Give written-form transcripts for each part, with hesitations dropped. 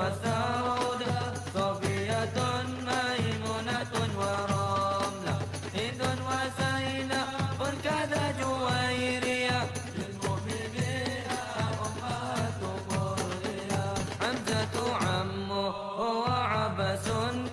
وسودة صفية ميمونة ورملة هند وزينب كذا جويرية للمؤمنين أمهات مرضية حمزة عمه هو عبس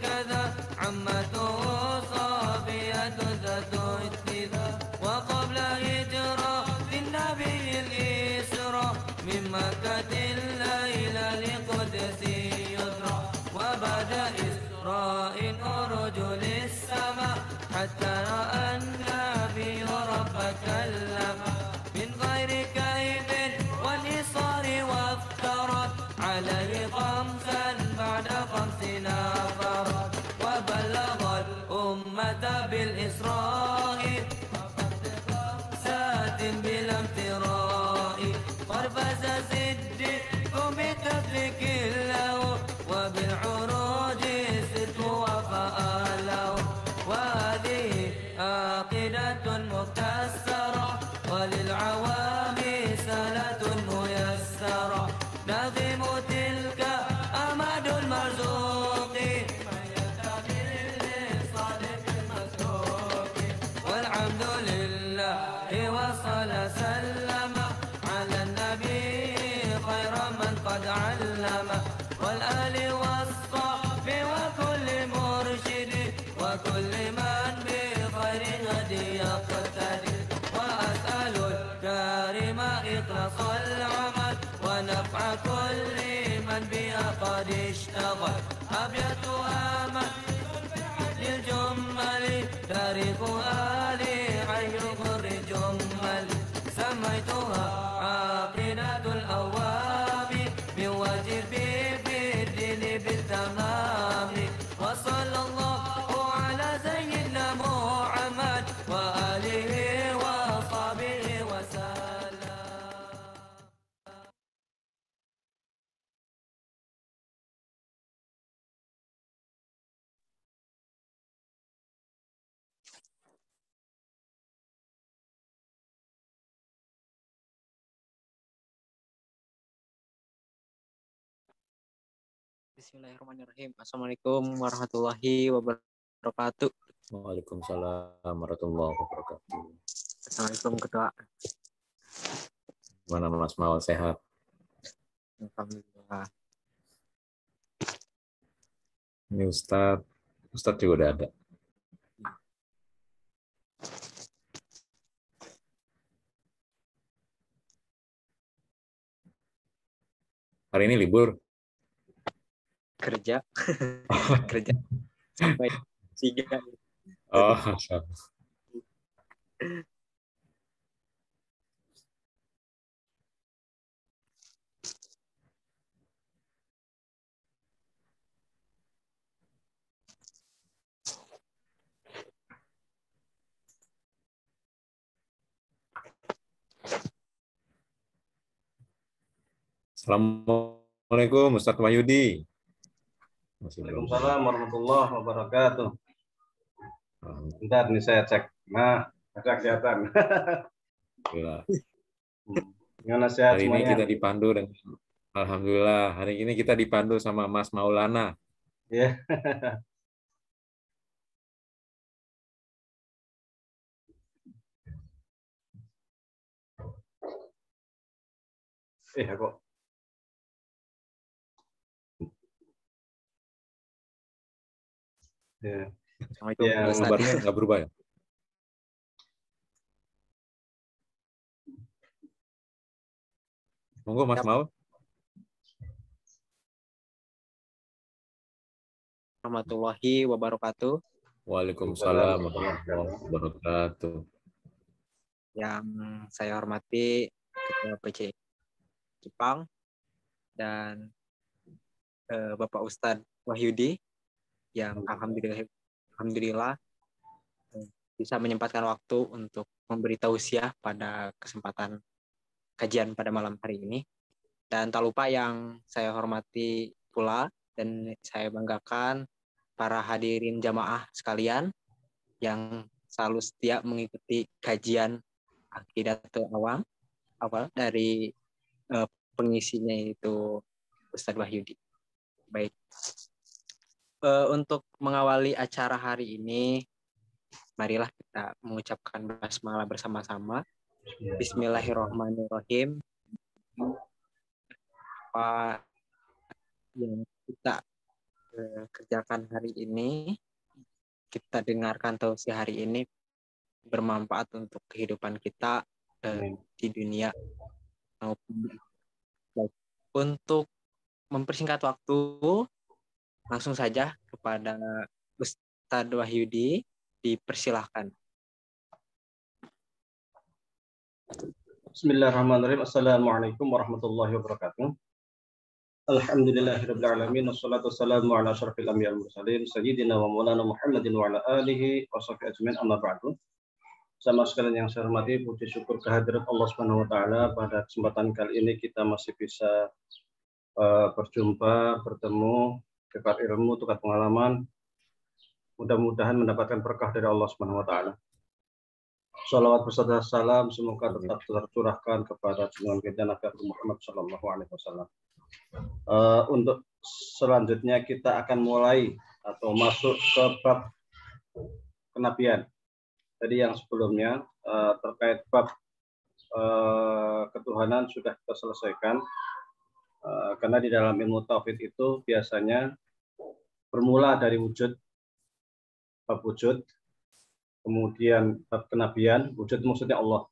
كذا عمته صافية ذات اتذا وقبل هجرة النبي الإسراء من مكة الليلة لقدس يسرى وبعد إسراء أرج للسماء حتى رأى النبي رب كلم من غير كيف ونصار وافترت عليه خمسا بعد 5 نفرات وبلغ الأمة بالإسراء سات بلا امتراء قرفز صديق بتفريك له وبالعروج ست وفاء له وهذه عقيدة مكسرة وللعوام سنة ميسرة نظم تلك أمد المرزوق من يتبع للصادق المسلوك والحمد لله وصل سلم على النبي خير من قد علم والآل والصحب وكل مرشد وكل من بخير هدي يقتدي وأسأل الكريم إخلاص العمل ونفع كل من بها قد اشتغل أبيتها من للجمل تاريخ آل حي غر جمل سميتها عقيدة الأواب من واجب في الدين بالتمام وصلى الله على سيدنا محمد وآله وصحبه وسلم. Bismillahirrahmanirrahim. Assalamualaikum warahmatullahi wabarakatuh. Waalaikumsalam warahmatullahi wabarakatuh. Assalamualaikum Ketua. Gimana Mas Maul, sehat? Alhamdulillah. Ini Ustadz juga udah ada. Hari ini libur? Kerja. Kerja sampai 3. Oh, sama. Assalamualaikum Ustadz Wahyudi. Waalaikumsalam warahmatullahi wabarakatuh. Bentar nih saya cek. Nah, ada kelihatan. Gimana sehat Hari ini semuanya? kita dipandu dengan Alhamdulillah. Hari ini kita dipandu sama Mas Maulana. Ya. Kok. Ya. Assalamualaikum. Yang Gambarnya nggak berubah ya? Monggo Mas Maul. Warahmatullahi wabarakatuh. Waalaikumsalam warahmatullahi wabarakatuh. Yang saya hormati Ketua PC Jepang dan Bapak Ustadz Wahyudi yang alhamdulillah bisa menyempatkan waktu untuk memberi tausiah pada kesempatan kajian pada malam hari ini. Dan tak lupa yang saya hormati pula dan saya banggakan para hadirin jamaah sekalian yang selalu setia mengikuti kajian Aqidatul Awal dari pengisinya itu Ustadz Wahyudi. Baik. Untuk mengawali acara hari ini, marilah kita mengucapkan basmalah bersama-sama. Bismillahirrahmanirrahim. Apa yang kita kerjakan hari ini, kita dengarkan tausiah hari ini bermanfaat untuk kehidupan kita di dunia maupun untuk mempersingkat waktu, langsung saja kepada Ustadz Wahyudi, dipersilahkan. Bismillahirrahmanirrahim. Assalamualaikum warahmatullahi wabarakatuh. Alhamdulillahirabbil alamin wassalatu wassalamu ala asyrafil anbiya'i wal mursalin sayyidina wa maulana Muhammadin wa ala alihi wa sahbihi ajmain, amma ba'du. Sama sekalian yang saya hormati, puji syukur kehadirat Allah Subhanahu wa taala, pada kesempatan kali ini kita masih bisa berjumpa, bertemu, tukar ilmu, tukar pengalaman. Mudah-mudahan mendapatkan berkah dari Allah Subhanahu wa taala. Salawat beserta salam semoga tetap tercurahkan kepada junjungan kita Nabi Muhammad sallallahu alaihi wasallam. Untuk selanjutnya kita akan mulai atau masuk ke bab kenabian. Jadi yang sebelumnya terkait bab ketuhanan sudah kita selesaikan, karena di dalam ilmu tauhid itu biasanya bermula dari wujud, bab wujud, kemudian bab kenabian. Wujud maksudnya Allah,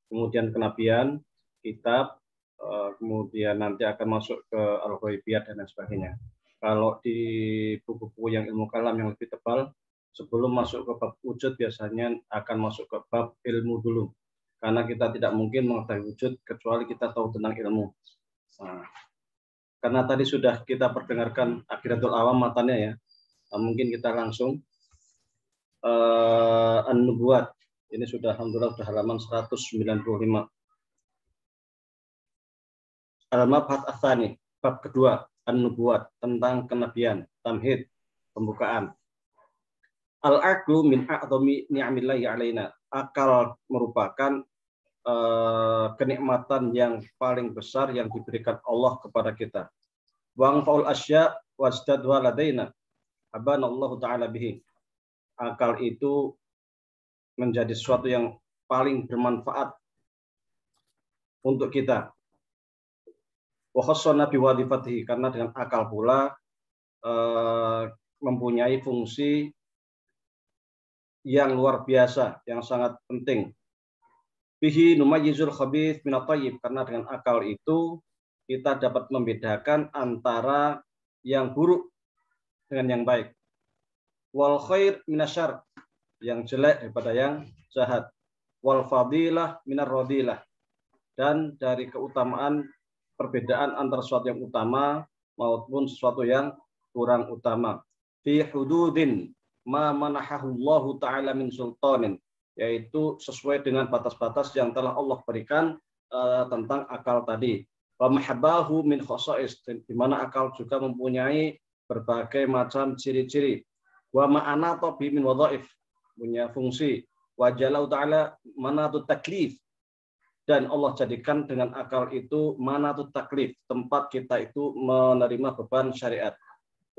kemudian kenabian, kitab, kemudian nanti akan masuk ke al-ghaibiyat dan lain sebagainya. Kalau di buku-buku yang ilmu kalam yang lebih tebal, sebelum masuk ke bab wujud biasanya akan masuk ke bab ilmu dulu, karena kita tidak mungkin mengetahui wujud kecuali kita tahu tentang ilmu. Nah, karena tadi sudah kita perdengarkan Aqidatul Awam matanya ya, mungkin kita langsung An-Nubuwat. Ini sudah alhamdulillah sudah halaman 195. Al-Mabhath Ats-Tsani, bab kedua, An-Nubuwat, tentang kenabian, tamhid, pembukaan. Al-aqlu min a'dhami ni'amillahi 'alaina. Akal merupakan kenikmatan yang paling besar yang diberikan Allah kepada kita. Wa anfa'ul asya' wasdadwa ladaina. Abanallahu ta'ala bihi. Akal itu menjadi sesuatu yang paling bermanfaat untuk kita. Wa khassana bi wadhifatihi, karena dengan akal pula mempunyai fungsi yang luar biasa, yang sangat penting. Bihi numayyizul khabith minat thayyib, karena dengan akal itu kita dapat membedakan antara yang buruk dengan yang baik. Wal khair minasyarr, yang jelek daripada yang jahat. Wal fadilah minar radilah, dan dari keutamaan, perbedaan antara sesuatu yang utama maupun sesuatu yang kurang utama. Fi hududin ma manahahu Allah ta'ala min sultanin, yaitu sesuai dengan batas-batas yang telah Allah berikan tentang akal tadi. Wa mahabbahu min khosais, di mana akal juga mempunyai berbagai macam ciri-ciri. Wa ma'ana tabi min wadhaif, punya fungsi. Wa jalau ta'ala manatut taklif, dan Allah jadikan dengan akal itu manatut taklif, tempat kita itu menerima beban syariat.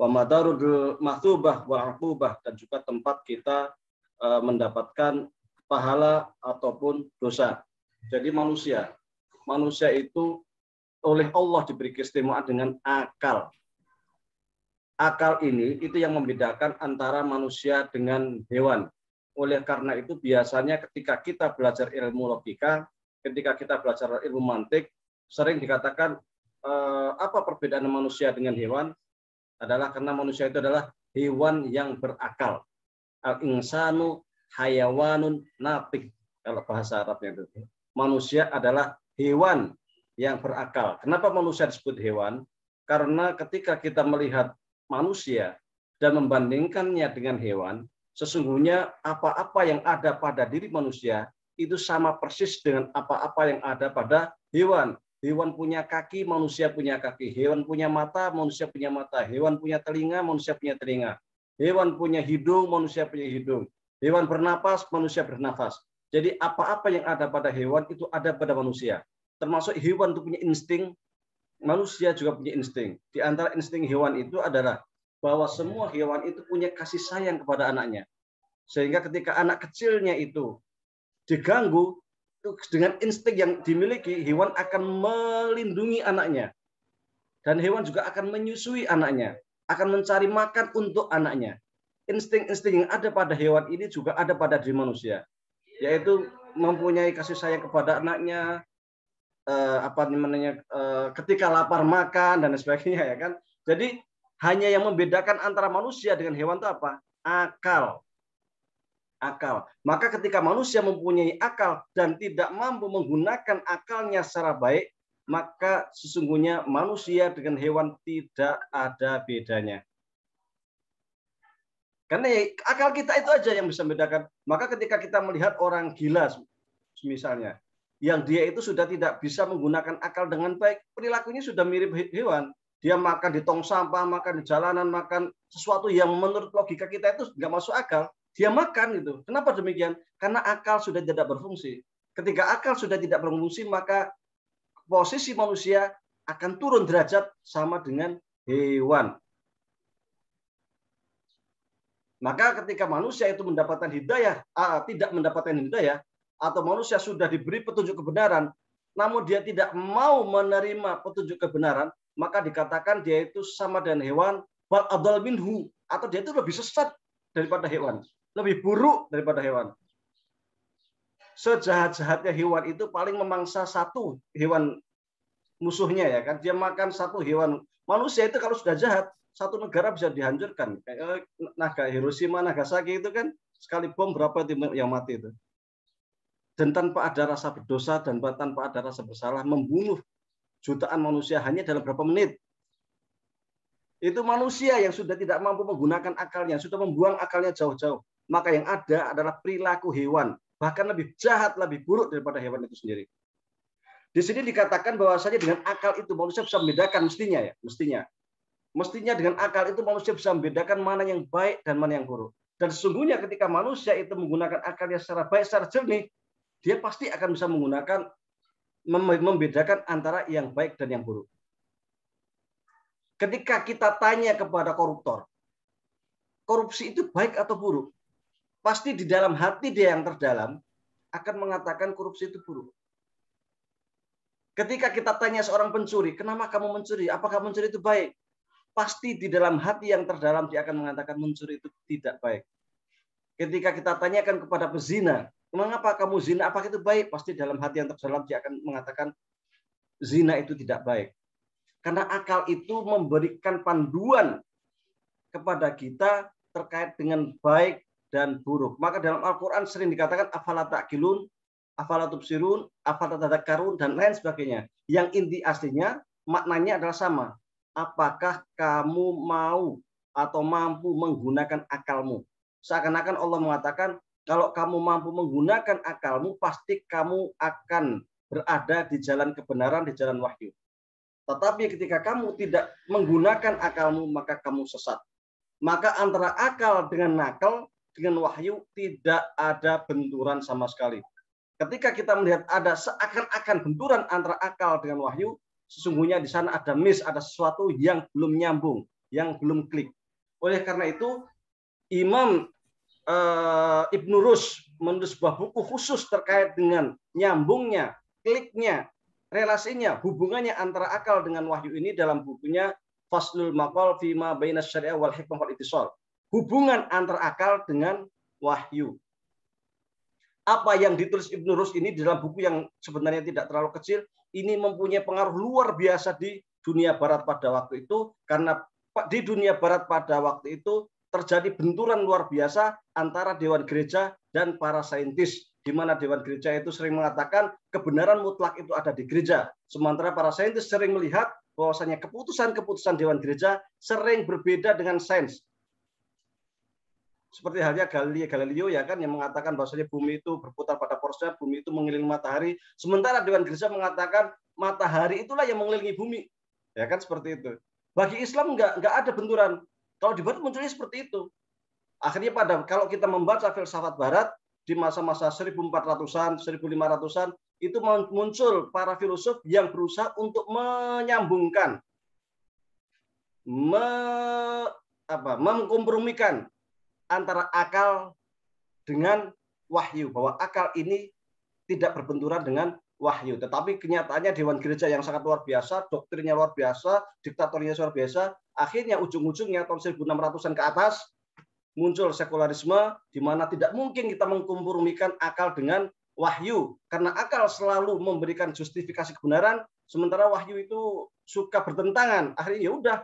Wa madarul mathubah wa uqubah, dan juga tempat kita mendapatkan pahala ataupun dosa. Jadi manusia itu oleh Allah diberi keistimewaan dengan akal. Akal ini itu yang membedakan antara manusia dengan hewan. Oleh karena itu biasanya ketika kita belajar ilmu logika, ketika kita belajar ilmu mantik, sering dikatakan apa perbedaan manusia dengan hewan? Adalah karena manusia itu adalah hewan yang berakal. Al-insanu hayawanun natik, kalau bahasa Arabnya itu. Manusia adalah hewan yang berakal. Kenapa manusia disebut hewan? Karena ketika kita melihat manusia dan membandingkannya dengan hewan, sesungguhnya apa-apa yang ada pada diri manusia itu sama persis dengan apa-apa yang ada pada hewan. Hewan punya kaki, manusia punya kaki. Hewan punya mata, manusia punya mata. Hewan punya telinga, manusia punya telinga. Hewan punya hidung, manusia punya hidung. Hewan bernapas, manusia bernafas. Jadi apa-apa yang ada pada hewan itu ada pada manusia. Termasuk hewan itu punya insting, manusia juga punya insting. Di antara insting hewan itu adalah bahwa semua hewan itu punya kasih sayang kepada anaknya. Sehingga ketika anak kecilnya itu diganggu, dengan insting yang dimiliki, hewan akan melindungi anaknya. Dan hewan juga akan menyusui anaknya, akan mencari makan untuk anaknya. Insting-insting yang ada pada hewan ini juga ada pada diri manusia, yaitu mempunyai kasih sayang kepada anaknya, ketika lapar makan dan sebagainya, ya kan. Jadi hanya yang membedakan antara manusia dengan hewan itu apa? Akal. Maka ketika manusia mempunyai akal dan tidak mampu menggunakan akalnya secara baik, maka sesungguhnya manusia dengan hewan tidak ada bedanya. Karena akal kita itu aja yang bisa membedakan. Maka ketika kita melihat orang gila, misalnya, yang dia itu sudah tidak bisa menggunakan akal dengan baik, perilakunya sudah mirip hewan. Dia makan di tong sampah, makan di jalanan, makan sesuatu yang menurut logika kita itu nggak masuk akal. Dia makan gitu. Kenapa demikian? Karena akal sudah tidak berfungsi. Ketika akal sudah tidak berfungsi, maka posisi manusia akan turun derajat sama dengan hewan. Maka ketika manusia itu mendapatkan hidayah, tidak mendapatkan hidayah, atau manusia sudah diberi petunjuk kebenaran, namun dia tidak mau menerima petunjuk kebenaran, maka dikatakan dia itu sama dengan hewan, bal adal minhu, atau dia itu lebih sesat daripada hewan, lebih buruk daripada hewan. Sejahat-jahatnya hewan itu paling memangsa satu hewan musuhnya, ya kan? Dia makan satu hewan. Manusia itu kalau sudah jahat, satu negara bisa dihancurkan. Kayak Hiroshima, Nagasaki itu kan sekali bom berapa yang mati itu. Dan tanpa ada rasa berdosa dan tanpa ada rasa bersalah membunuh jutaan manusia hanya dalam berapa menit. Itu manusia yang sudah tidak mampu menggunakan akalnya, sudah membuang akalnya jauh-jauh. Maka yang ada adalah perilaku hewan, bahkan lebih jahat, lebih buruk daripada hewan itu sendiri. Di sini dikatakan bahwasanya dengan akal itu manusia bisa membedakan, mestinya dengan akal itu manusia bisa membedakan mana yang baik dan mana yang buruk. Dan sesungguhnya ketika manusia itu menggunakan akalnya secara baik, secara jernih, dia pasti akan bisa membedakan antara yang baik dan yang buruk. Ketika kita tanya kepada koruptor, korupsi itu baik atau buruk? Pasti di dalam hati dia yang terdalam akan mengatakan korupsi itu buruk. Ketika kita tanya seorang pencuri, kenapa kamu mencuri? Apakah mencuri itu baik? Pasti di dalam hati yang terdalam dia akan mengatakan mencuri itu tidak baik. Ketika kita tanyakan kepada pezina, mengapa kamu zina? Apakah itu baik? Pasti dalam hati yang terdalam dia akan mengatakan zina itu tidak baik. Karena akal itu memberikan panduan kepada kita terkait dengan baik dan buruk. Maka dalam Al-Quran sering dikatakan afala ta'qilun, afala tubsirun, afala tadakkarun, dan lain sebagainya. Yang inti aslinya maknanya adalah sama. Apakah kamu mau atau mampu menggunakan akalmu? Seakan-akan Allah mengatakan, kalau kamu mampu menggunakan akalmu, pasti kamu akan berada di jalan kebenaran, di jalan wahyu. Tetapi ketika kamu tidak menggunakan akalmu, maka kamu sesat. Maka antara akal dengan nakal, dengan wahyu, tidak ada benturan sama sekali. Ketika kita melihat ada seakan-akan benturan antara akal dengan wahyu, sesungguhnya di sana ada ada sesuatu yang belum nyambung, yang belum klik. Oleh karena itu, Imam Ibnu Rushd menulis sebuah buku khusus terkait dengan nyambungnya, kliknya, relasinya, hubungannya antara akal dengan wahyu ini dalam bukunya Faslul Maqal Fima Bainas Syariah wal Hikmah wal Ittisal. Hubungan antara akal dengan wahyu. Apa yang ditulis Ibnu Rushd ini dalam buku yang sebenarnya tidak terlalu kecil, ini mempunyai pengaruh luar biasa di dunia barat pada waktu itu, karena di dunia barat pada waktu itu terjadi benturan luar biasa antara dewan gereja dan para saintis, di mana dewan gereja itu sering mengatakan kebenaran mutlak itu ada di gereja, sementara para saintis sering melihat bahwasanya keputusan-keputusan dewan gereja sering berbeda dengan sains. Seperti halnya Galileo ya kan, yang mengatakan bahwasanya bumi itu berputar pada porosnya, bumi itu mengelilingi matahari, sementara dewan gereja mengatakan matahari itulah yang mengelilingi bumi, ya kan, seperti itu. Bagi Islam nggak ada benturan. Kalau di Barat munculnya seperti itu. Akhirnya kalau kita membaca filsafat Barat di masa-masa 1400-an, 1500-an, itu muncul para filosof yang berusaha untuk menyambungkan, mengkompromikan antara akal dengan wahyu, bahwa akal ini tidak berbenturan dengan wahyu. Tetapi kenyataannya Dewan Gereja yang sangat luar biasa, doktrinnya luar biasa, diktatornya luar biasa, akhirnya ujung-ujungnya tahun 1600-an ke atas muncul sekularisme, di mana tidak mungkin kita mengkompromikan akal dengan wahyu, karena akal selalu memberikan justifikasi kebenaran, sementara wahyu itu suka bertentangan. Akhirnya ya udah,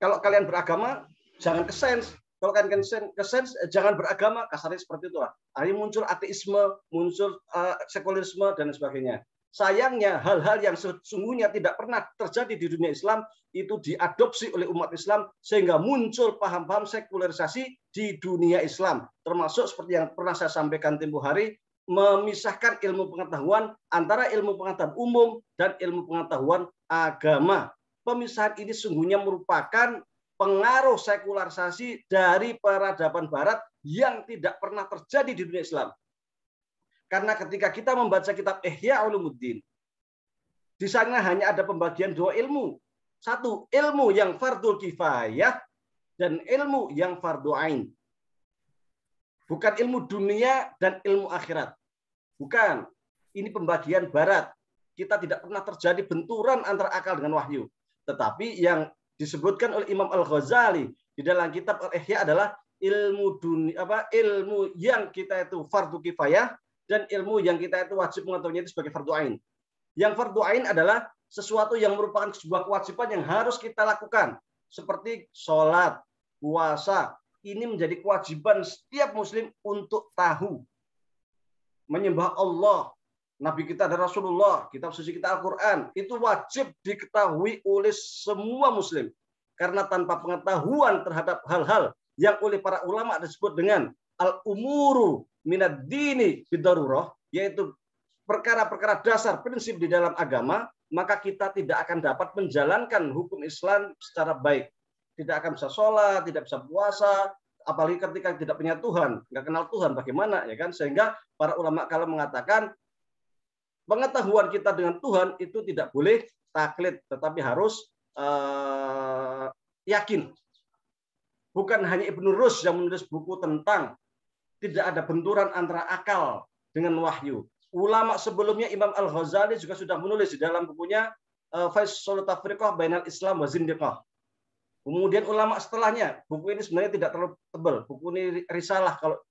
kalau kalian beragama jangan ke sains, kalau kalian ke sains jangan beragama, kasarnya seperti itulah. Akhirnya muncul ateisme, muncul sekularisme dan sebagainya. Sayangnya hal-hal yang sesungguhnya tidak pernah terjadi di dunia Islam itu diadopsi oleh umat Islam, sehingga muncul paham-paham sekularisasi di dunia Islam, termasuk seperti yang pernah saya sampaikan tempo hari, memisahkan ilmu pengetahuan antara ilmu pengetahuan umum dan ilmu pengetahuan agama. Pemisahan ini sungguhnya merupakan pengaruh sekularisasi dari peradaban barat yang tidak pernah terjadi di dunia Islam. Karena ketika kita membaca kitab Ihya Ulumuddin, di sana hanya ada pembagian dua ilmu. Satu, ilmu yang fardhu kifayah dan ilmu yang fardhu ain. Bukan ilmu dunia dan ilmu akhirat. Bukan. Ini pembagian barat. Kita tidak pernah terjadi benturan antara akal dengan wahyu. Tetapi yang disebutkan oleh Imam Al-Ghazali di dalam kitab Al-Ihya adalah ilmu dunia, ilmu yang kita itu fardhu kifayah dan ilmu yang kita itu wajib mengetahuinya itu sebagai fardhu ain. Yang fardhu ain adalah sesuatu yang merupakan sebuah kewajiban yang harus kita lakukan, seperti sholat, puasa. Ini menjadi kewajiban setiap muslim untuk tahu. Menyembah Allah, Nabi kita dan Rasulullah, kitab suci kita Al-Quran, itu wajib diketahui oleh semua muslim. Karena tanpa pengetahuan terhadap hal-hal yang oleh para ulama disebut dengan al-umuru minad dini bidarurah, yaitu perkara-perkara dasar prinsip di dalam agama, maka kita tidak akan dapat menjalankan hukum Islam secara baik. Tidak akan bisa sholat, tidak bisa puasa, apalagi ketika tidak punya Tuhan, nggak kenal Tuhan, bagaimana, ya kan? Sehingga para ulama kalau mengatakan pengetahuan kita dengan Tuhan itu tidak boleh taklid, tetapi harus yakin. Bukan hanya Ibnu Rus yang menulis buku tentang tidak ada benturan antara akal dengan wahyu. Ulama sebelumnya Imam Al-Ghazali juga sudah menulis di dalam bukunya Faisalut Tafriqah Bainal Islam wa Zindiqah. Kemudian ulama setelahnya, buku ini sebenarnya tidak terlalu tebal. Buku ini risalah, kalau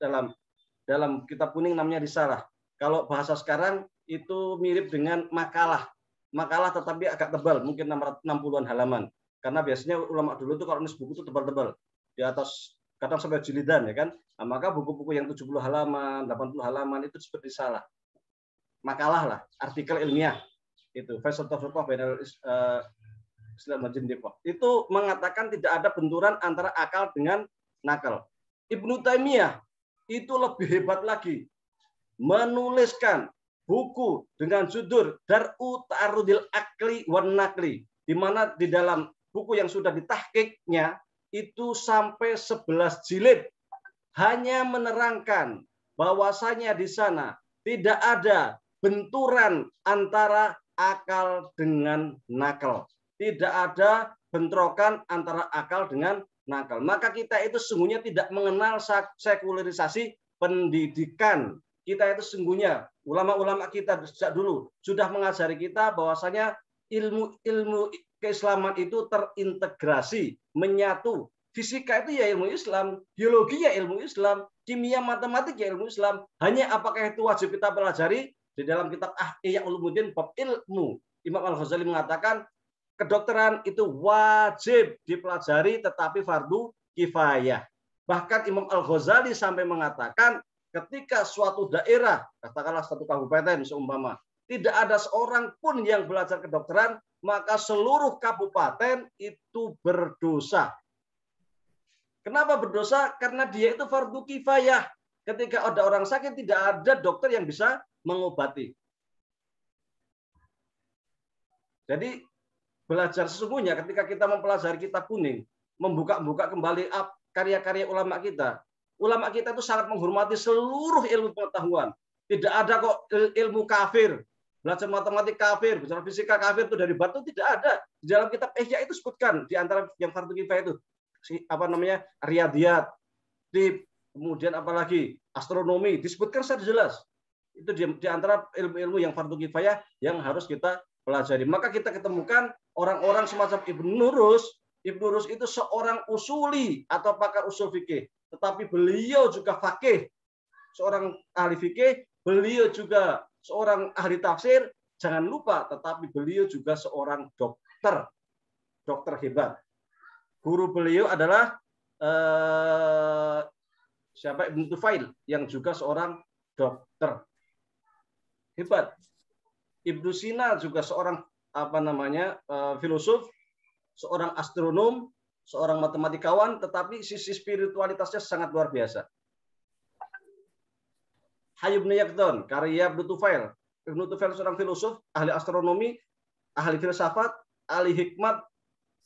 dalam kitab kuning namanya risalah. Kalau bahasa sekarang itu mirip dengan makalah. Makalah tetapi agak tebal, mungkin 660-an halaman. Karena biasanya ulama dulu itu kalau nulis buku itu tebal-tebal. Di atas kadang sampai jilidan, ya kan. Nah, maka buku-buku yang 70 halaman, 80 halaman itu disebut risalah. Makalah lah, artikel ilmiah. Itu Faisalut Tafriqah Bainal Islam wa Zindiqah. Itu mengatakan tidak ada benturan antara akal dengan nakal. Ibnu Taimiyah itu lebih hebat lagi, menuliskan buku dengan judul Dar'u Ta'arudil Akli wan Nakli, di mana di dalam buku yang sudah ditahqiqnya itu sampai 11 jilid hanya menerangkan bahwasanya di sana tidak ada benturan antara akal dengan nakal. Tidak ada bentrokan antara akal dengan nakal. Maka kita itu sesungguhnya tidak mengenal sekularisasi pendidikan. Kita itu sesungguhnya, ulama-ulama kita sejak dulu sudah mengajari kita bahwasanya ilmu keislaman itu terintegrasi, menyatu. Fisika itu ya ilmu Islam, biologi ya ilmu Islam, kimia matematik ya ilmu Islam. Hanya apakah itu wajib kita pelajari? Di dalam kitab Ihya Ulumuddin bab ilmu, Imam Al-Ghazali mengatakan kedokteran itu wajib dipelajari tetapi fardu kifayah. Bahkan Imam Al-Ghazali sampai mengatakan ketika suatu daerah, katakanlah satu kabupaten seumpama, tidak ada seorang pun yang belajar kedokteran, maka seluruh kabupaten itu berdosa. Kenapa berdosa? Karena dia itu fardu kifayah. Ketika ada orang sakit, tidak ada dokter yang bisa mengobati. Jadi belajar sesungguhnya ketika kita mempelajari kitab kuning, membuka kembali karya-karya ulama kita. Ulama kita itu sangat menghormati seluruh ilmu pengetahuan. Tidak ada kok ilmu kafir. Belajar matematik kafir, belajar fisika kafir itu dari batu, tidak ada. Di dalam kitab Ihya itu sebutkan di antara yang fardu kifayah itu apa namanya? Riyadiyat, kemudian apalagi astronomi disebutkan secara jelas. Itu di antara ilmu-ilmu yang fardu kifayah yang harus kita pelajari. Maka kita ketemukan orang-orang semacam Ibnu Rus. Ibnu Rus itu seorang usuli atau pakar usul fikih, tetapi beliau juga fakih, seorang ahli fikih, beliau juga seorang ahli tafsir, jangan lupa, tetapi beliau juga seorang dokter, dokter hebat. Guru beliau adalah siapa? Ibnu Tufail, yang juga seorang dokter hebat. Ibnu Sina juga seorang filosof, seorang astronom, seorang matematikawan, tetapi sisi spiritualitasnya sangat luar biasa. Hayy bin Yaqdhan, karya Ibnu Tufail. Ibnu Tufail seorang filosof, ahli astronomi, ahli filsafat, ahli hikmat,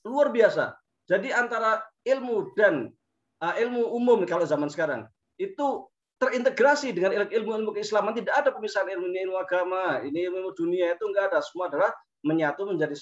luar biasa. Jadi antara ilmu dan ilmu umum kalau zaman sekarang itu terintegrasi dengan ilmu-ilmu keislaman. Tidak ada pemisahan ilmu agama, ini ilmu dunia, itu enggak ada. Semua adalah menyatu menjadi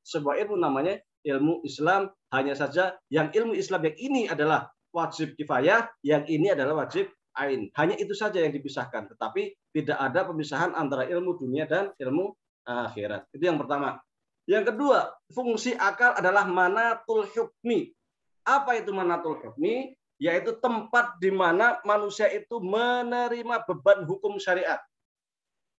sebuah ilmu, namanya ilmu Islam. Hanya saja yang ilmu Islam yang ini adalah wajib kifayah, yang ini adalah wajib ain. Hanya itu saja yang dipisahkan, tetapi tidak ada pemisahan antara ilmu dunia dan ilmu akhirat. Itu yang pertama. Yang kedua, fungsi akal adalah manatul hukmi. Apa itu manatul hukmi? Yaitu tempat di mana manusia itu menerima beban hukum syariat.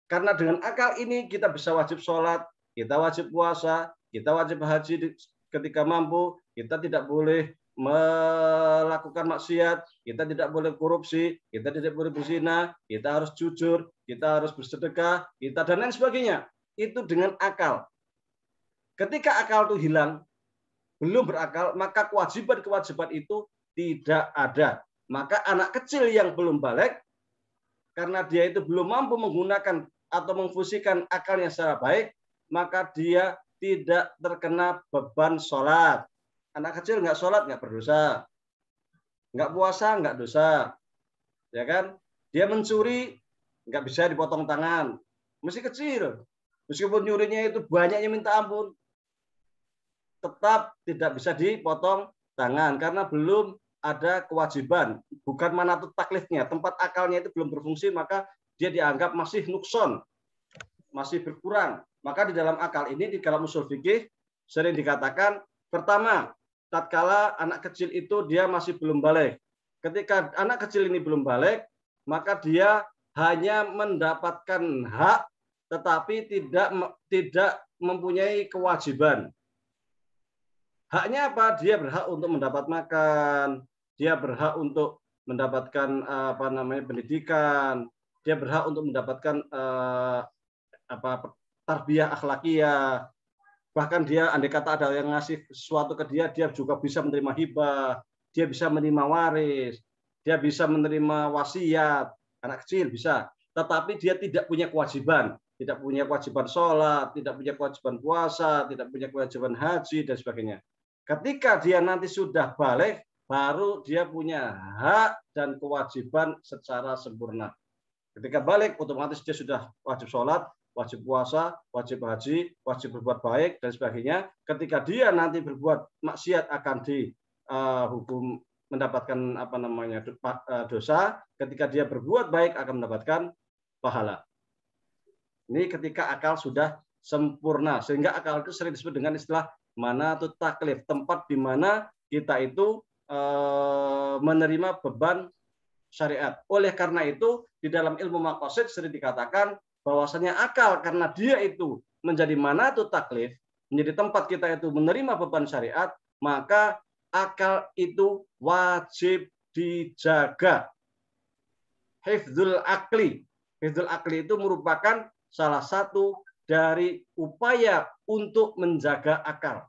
Karena dengan akal ini kita bisa wajib sholat, kita wajib puasa, kita wajib haji ketika mampu, kita tidak boleh melakukan maksiat, kita tidak boleh korupsi, kita tidak boleh berzina, kita harus jujur, kita harus bersedekah, kita dan lain sebagainya. Itu dengan akal. Ketika akal itu hilang, belum berakal, maka kewajiban-kewajiban itu tidak ada. Maka anak kecil yang belum balik, karena dia itu belum mampu menggunakan atau memfungsikan akalnya secara baik, maka dia tidak terkena beban sholat. Anak kecil nggak sholat nggak berdosa, nggak puasa nggak dosa, ya kan? Dia mencuri nggak bisa dipotong tangan, masih kecil. Meskipun nyurinya itu banyaknya minta ampun, tetap tidak bisa dipotong tangan karena belum ada kewajiban, bukan manatut taklifnya, tempat akalnya itu belum berfungsi, maka dia dianggap masih nukson, masih berkurang. Maka di dalam akal ini, di dalam usul fikih sering dikatakan, pertama, tatkala anak kecil itu dia masih belum balik. Ketika anak kecil ini belum balik, maka dia hanya mendapatkan hak, tetapi tidak mempunyai kewajiban. Haknya apa? Dia berhak untuk mendapat makan, dia berhak untuk mendapatkan pendidikan, dia berhak untuk mendapatkan tarbiyah akhlakiyah. Bahkan dia andai kata ada yang ngasih sesuatu ke dia, dia juga bisa menerima hibah, dia bisa menerima waris, dia bisa menerima wasiat. Anak kecil bisa, tetapi dia tidak punya kewajiban, tidak punya kewajiban sholat, tidak punya kewajiban puasa, tidak punya kewajiban haji dan sebagainya. Ketika dia nanti sudah balik, baru dia punya hak dan kewajiban secara sempurna. Ketika balik, otomatis dia sudah wajib sholat, wajib puasa, wajib haji, wajib berbuat baik, dan sebagainya. Ketika dia nanti berbuat maksiat akan dihukum mendapatkan dosa. Ketika dia berbuat baik akan mendapatkan pahala. Ini ketika akal sudah sempurna. Sehingga akal itu sering disebut dengan istilah manatut taklif, tempat di mana kita itu menerima beban syariat. Oleh karena itu, di dalam ilmu maqasid sering dikatakan bahwasanya akal karena dia itu menjadi manatut taklif, menjadi tempat kita itu menerima beban syariat, maka akal itu wajib dijaga. Hifdzul akli. Hifdzul akli itu merupakan salah satu dari upaya untuk menjaga akal.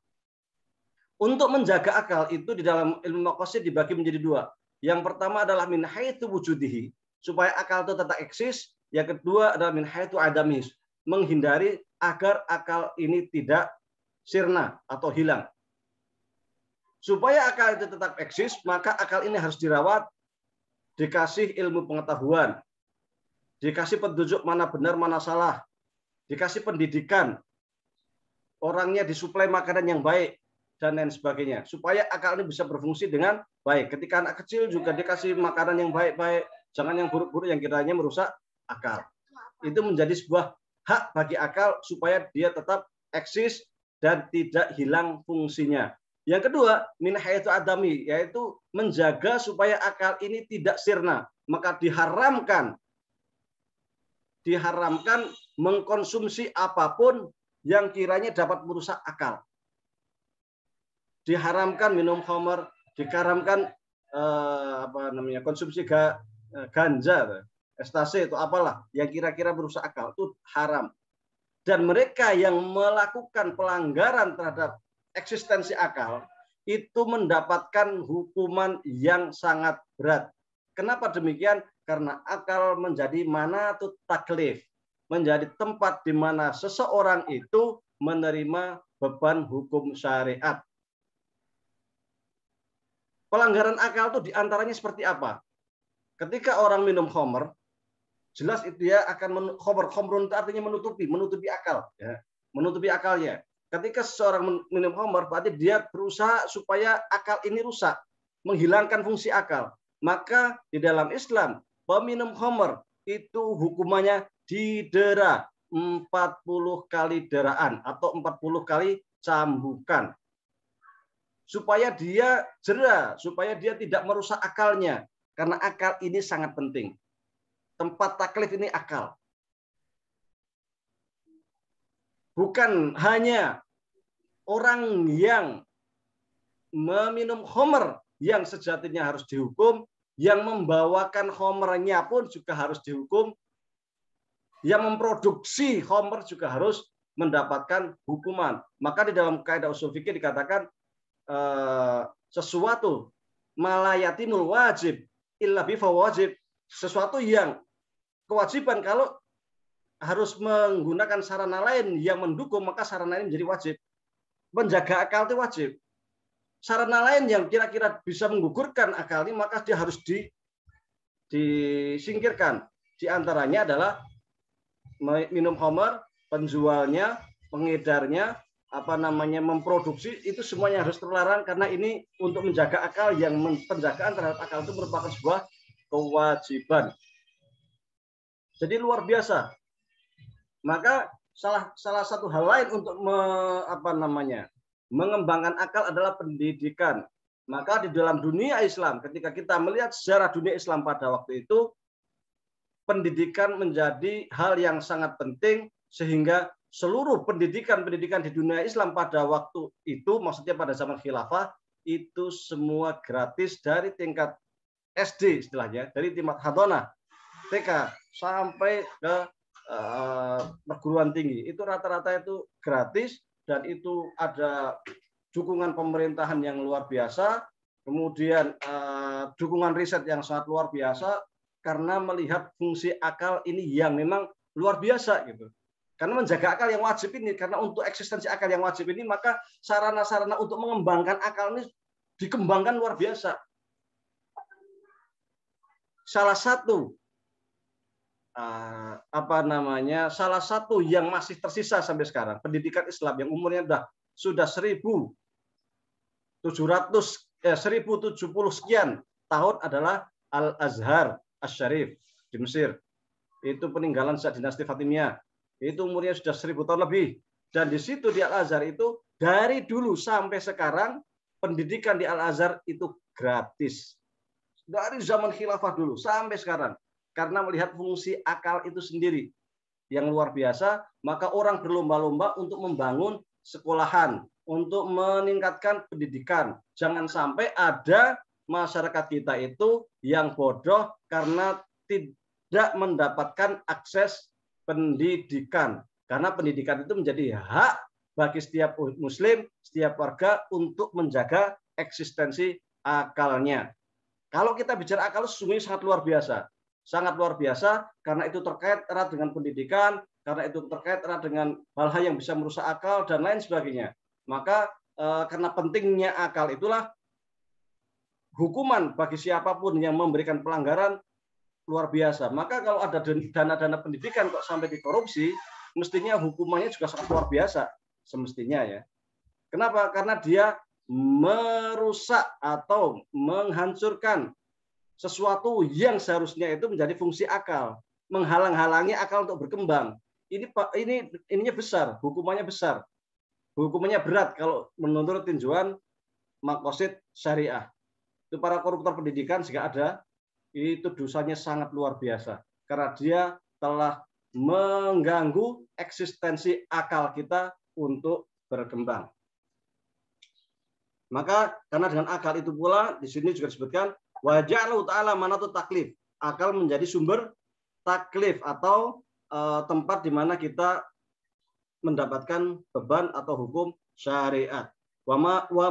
Untuk menjaga akal itu di dalam ilmu maqasid dibagi menjadi dua. Yang pertama adalah min haitsu wujudihi, supaya akal itu tetap eksis. Yang kedua adalah min haitsu adamihi, menghindari agar akal ini tidak sirna atau hilang. Supaya akal itu tetap eksis, maka akal ini harus dirawat, dikasih ilmu pengetahuan, dikasih petunjuk mana benar, mana salah, dikasih pendidikan, orangnya disuplai makanan yang baik, dan lain sebagainya. Supaya akal ini bisa berfungsi dengan baik. Ketika anak kecil juga dikasih makanan yang baik-baik, jangan yang buruk-buruk yang kiranya merusak akal. Itu menjadi sebuah hak bagi akal supaya dia tetap eksis dan tidak hilang fungsinya. Yang kedua, min haitsu adami, yaitu menjaga supaya akal ini tidak sirna. Maka diharamkan mengkonsumsi apapun yang kiranya dapat merusak akal. Diharamkan minum khamar, diharamkan konsumsi ganja, ekstasi itu apalah yang kira-kira merusak akal, itu haram. Dan mereka yang melakukan pelanggaran terhadap eksistensi akal itu mendapatkan hukuman yang sangat berat. Kenapa demikian? Karena akal menjadi manatut taklif, menjadi tempat di mana seseorang itu menerima beban hukum syariat. Pelanggaran akal itu diantaranya seperti apa? Ketika orang minum khamr, jelas itu dia akan khamrun itu artinya menutupi akal, ya, menutupi akalnya. Ketika seseorang minum khamr, berarti dia berusaha supaya akal ini rusak, menghilangkan fungsi akal. Maka di dalam Islam, peminum khamr itu hukumannya didera 40 kali deraan atau 40 kali cambukan. Supaya dia jera, supaya dia tidak merusak akalnya. Karena akal ini sangat penting. Tempat taklif ini akal. Bukan hanya orang yang meminum khamr yang sejatinya harus dihukum, yang membawakan khamrnya pun juga harus dihukum, yang memproduksi khamr juga harus mendapatkan hukuman. Maka di dalam kaidah ushul fikih dikatakan sesuatu malayatimul wajib illa bi fawajib, sesuatu yang kewajiban kalau harus menggunakan sarana lain yang mendukung, maka sarana lain menjadi wajib. Menjaga akal itu wajib. Sarana lain yang kira-kira bisa menggugurkan akal ini, maka dia harus disingkirkan. Di antaranya adalah minum khamr, penjualnya, pengedarnya, memproduksi, itu semuanya harus terlarang karena ini untuk menjaga akal, yang penjagaan terhadap akal itu merupakan sebuah kewajiban. Jadi luar biasa. Maka salah satu hal lain untuk mengembangkan akal adalah pendidikan. Maka di dalam dunia Islam, ketika kita melihat sejarah dunia Islam pada waktu itu, pendidikan menjadi hal yang sangat penting, sehingga seluruh pendidikan di dunia Islam pada waktu itu, maksudnya pada zaman khilafah, itu semua gratis dari tingkat SD istilahnya, dari tingkat hadonah, TK, sampai ke perguruan tinggi. Itu rata-rata itu gratis, dan itu ada dukungan pemerintahan yang luar biasa, kemudian dukungan riset yang sangat luar biasa, karena melihat fungsi akal ini yang memang luar biasa gitu. Karena menjaga akal yang wajib ini, karena untuk eksistensi akal yang wajib ini, maka sarana-sarana untuk mengembangkan akal ini dikembangkan luar biasa. Salah satu yang masih tersisa sampai sekarang, pendidikan Islam yang umurnya sudah 1070 sekian tahun adalah Al-Azhar Asy-Syarif di Mesir. Itu peninggalan saat dinasti Fatimiyah. Itu umurnya sudah 1000 tahun lebih. Dan di situ di Al-Azhar itu dari dulu sampai sekarang pendidikan di Al-Azhar itu gratis. Dari zaman khilafah dulu sampai sekarang. Karena melihat fungsi akal itu sendiri yang luar biasa, maka orang berlomba-lomba untuk membangun sekolahan, untuk meningkatkan pendidikan. Jangan sampai ada masyarakat kita itu yang bodoh karena tidak mendapatkan akses pendidikan. Karena pendidikan itu menjadi hak bagi setiap muslim, setiap warga untuk menjaga eksistensi akalnya. Kalau kita bicara akal, sesungguhnya sangat luar biasa. Sangat luar biasa karena itu terkait erat dengan pendidikan, karena itu terkait erat dengan hal-hal yang bisa merusak akal dan lain sebagainya. Maka karena pentingnya akal itulah hukuman bagi siapapun yang memberikan pelanggaran luar biasa. Maka kalau ada dana-dana pendidikan kok sampai dikorupsi, mestinya hukumannya juga sangat luar biasa semestinya ya. Kenapa? Karena dia merusak atau menghancurkan sesuatu yang seharusnya itu menjadi fungsi akal, menghalang-halangi akal untuk berkembang. Ininya besar, hukumannya besar. Hukumannya berat kalau menurut tinjauan maqasid syariah. Itu para koruptor pendidikan jika ada, itu dosanya sangat luar biasa karena dia telah mengganggu eksistensi akal kita untuk berkembang. Maka karena dengan akal itu pula di sini juga disebutkan wa ja'alahu ta'ala manatu taklif. Akal menjadi sumber taklif atau tempat di mana kita mendapatkan beban atau hukum syariat. Wa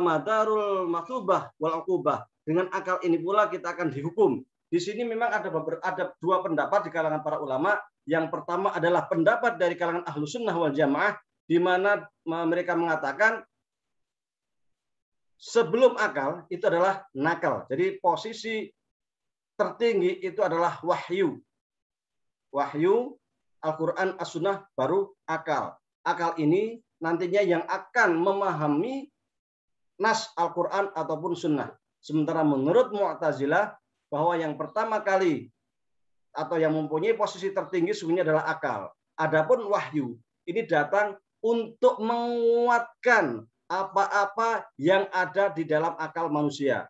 madarul matsubah wal uqubah. Dengan akal ini pula kita akan dihukum. Di sini memang ada dua pendapat di kalangan para ulama. Yang pertama adalah pendapat dari kalangan Ahlus Sunnah wal Jamaah, di mana mereka mengatakan sebelum akal itu adalah nakal. Jadi posisi tertinggi itu adalah wahyu. Wahyu, Al-Quran, As-Sunnah, baru akal. Akal ini nantinya yang akan memahami nas Al-Quran ataupun Sunnah. Sementara menurut Mu'tazilah, bahwa yang pertama kali atau yang mempunyai posisi tertinggi sungguhnya adalah akal. Adapun wahyu, ini datang untuk menguatkan apa-apa yang ada di dalam akal manusia.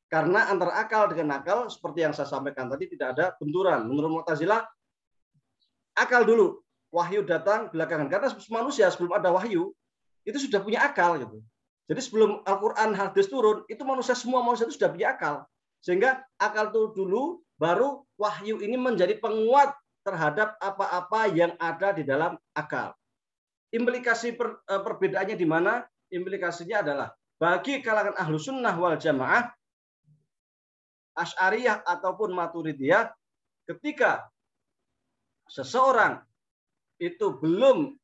Karena antara akal dengan akal, seperti yang saya sampaikan tadi, tidak ada benturan. Menurut Mu'tazilah, akal dulu, wahyu datang belakangan. Karena manusia sebelum ada wahyu, itu sudah punya akal gitu. Jadi sebelum Al-Quran hadis turun, itu semua manusia itu sudah punya akal. Sehingga akal itu dulu, baru wahyu ini menjadi penguat terhadap apa-apa yang ada di dalam akal. Implikasi perbedaannya di mana? Implikasinya adalah bagi kalangan Ahlus Sunnah wal Jamaah, Asy'ariyah ataupun Maturidiyah, ketika seseorang itu belum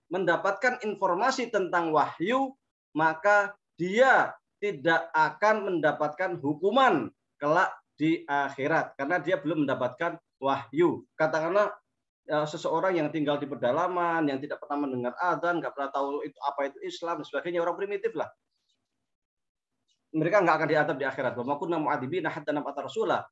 mendapatkan informasi tentang wahyu, maka dia tidak akan mendapatkan hukuman kelak di akhirat karena dia belum mendapatkan wahyu. Katakanlah seseorang yang tinggal di pedalaman, yang tidak pernah mendengar adzan, nggak pernah tahu itu apa itu Islam dan sebagainya, orang primitif lah. Mereka nggak akan diadab di akhirat. Wa ma kunna mu'adzibina hatta nab'atsa rasula.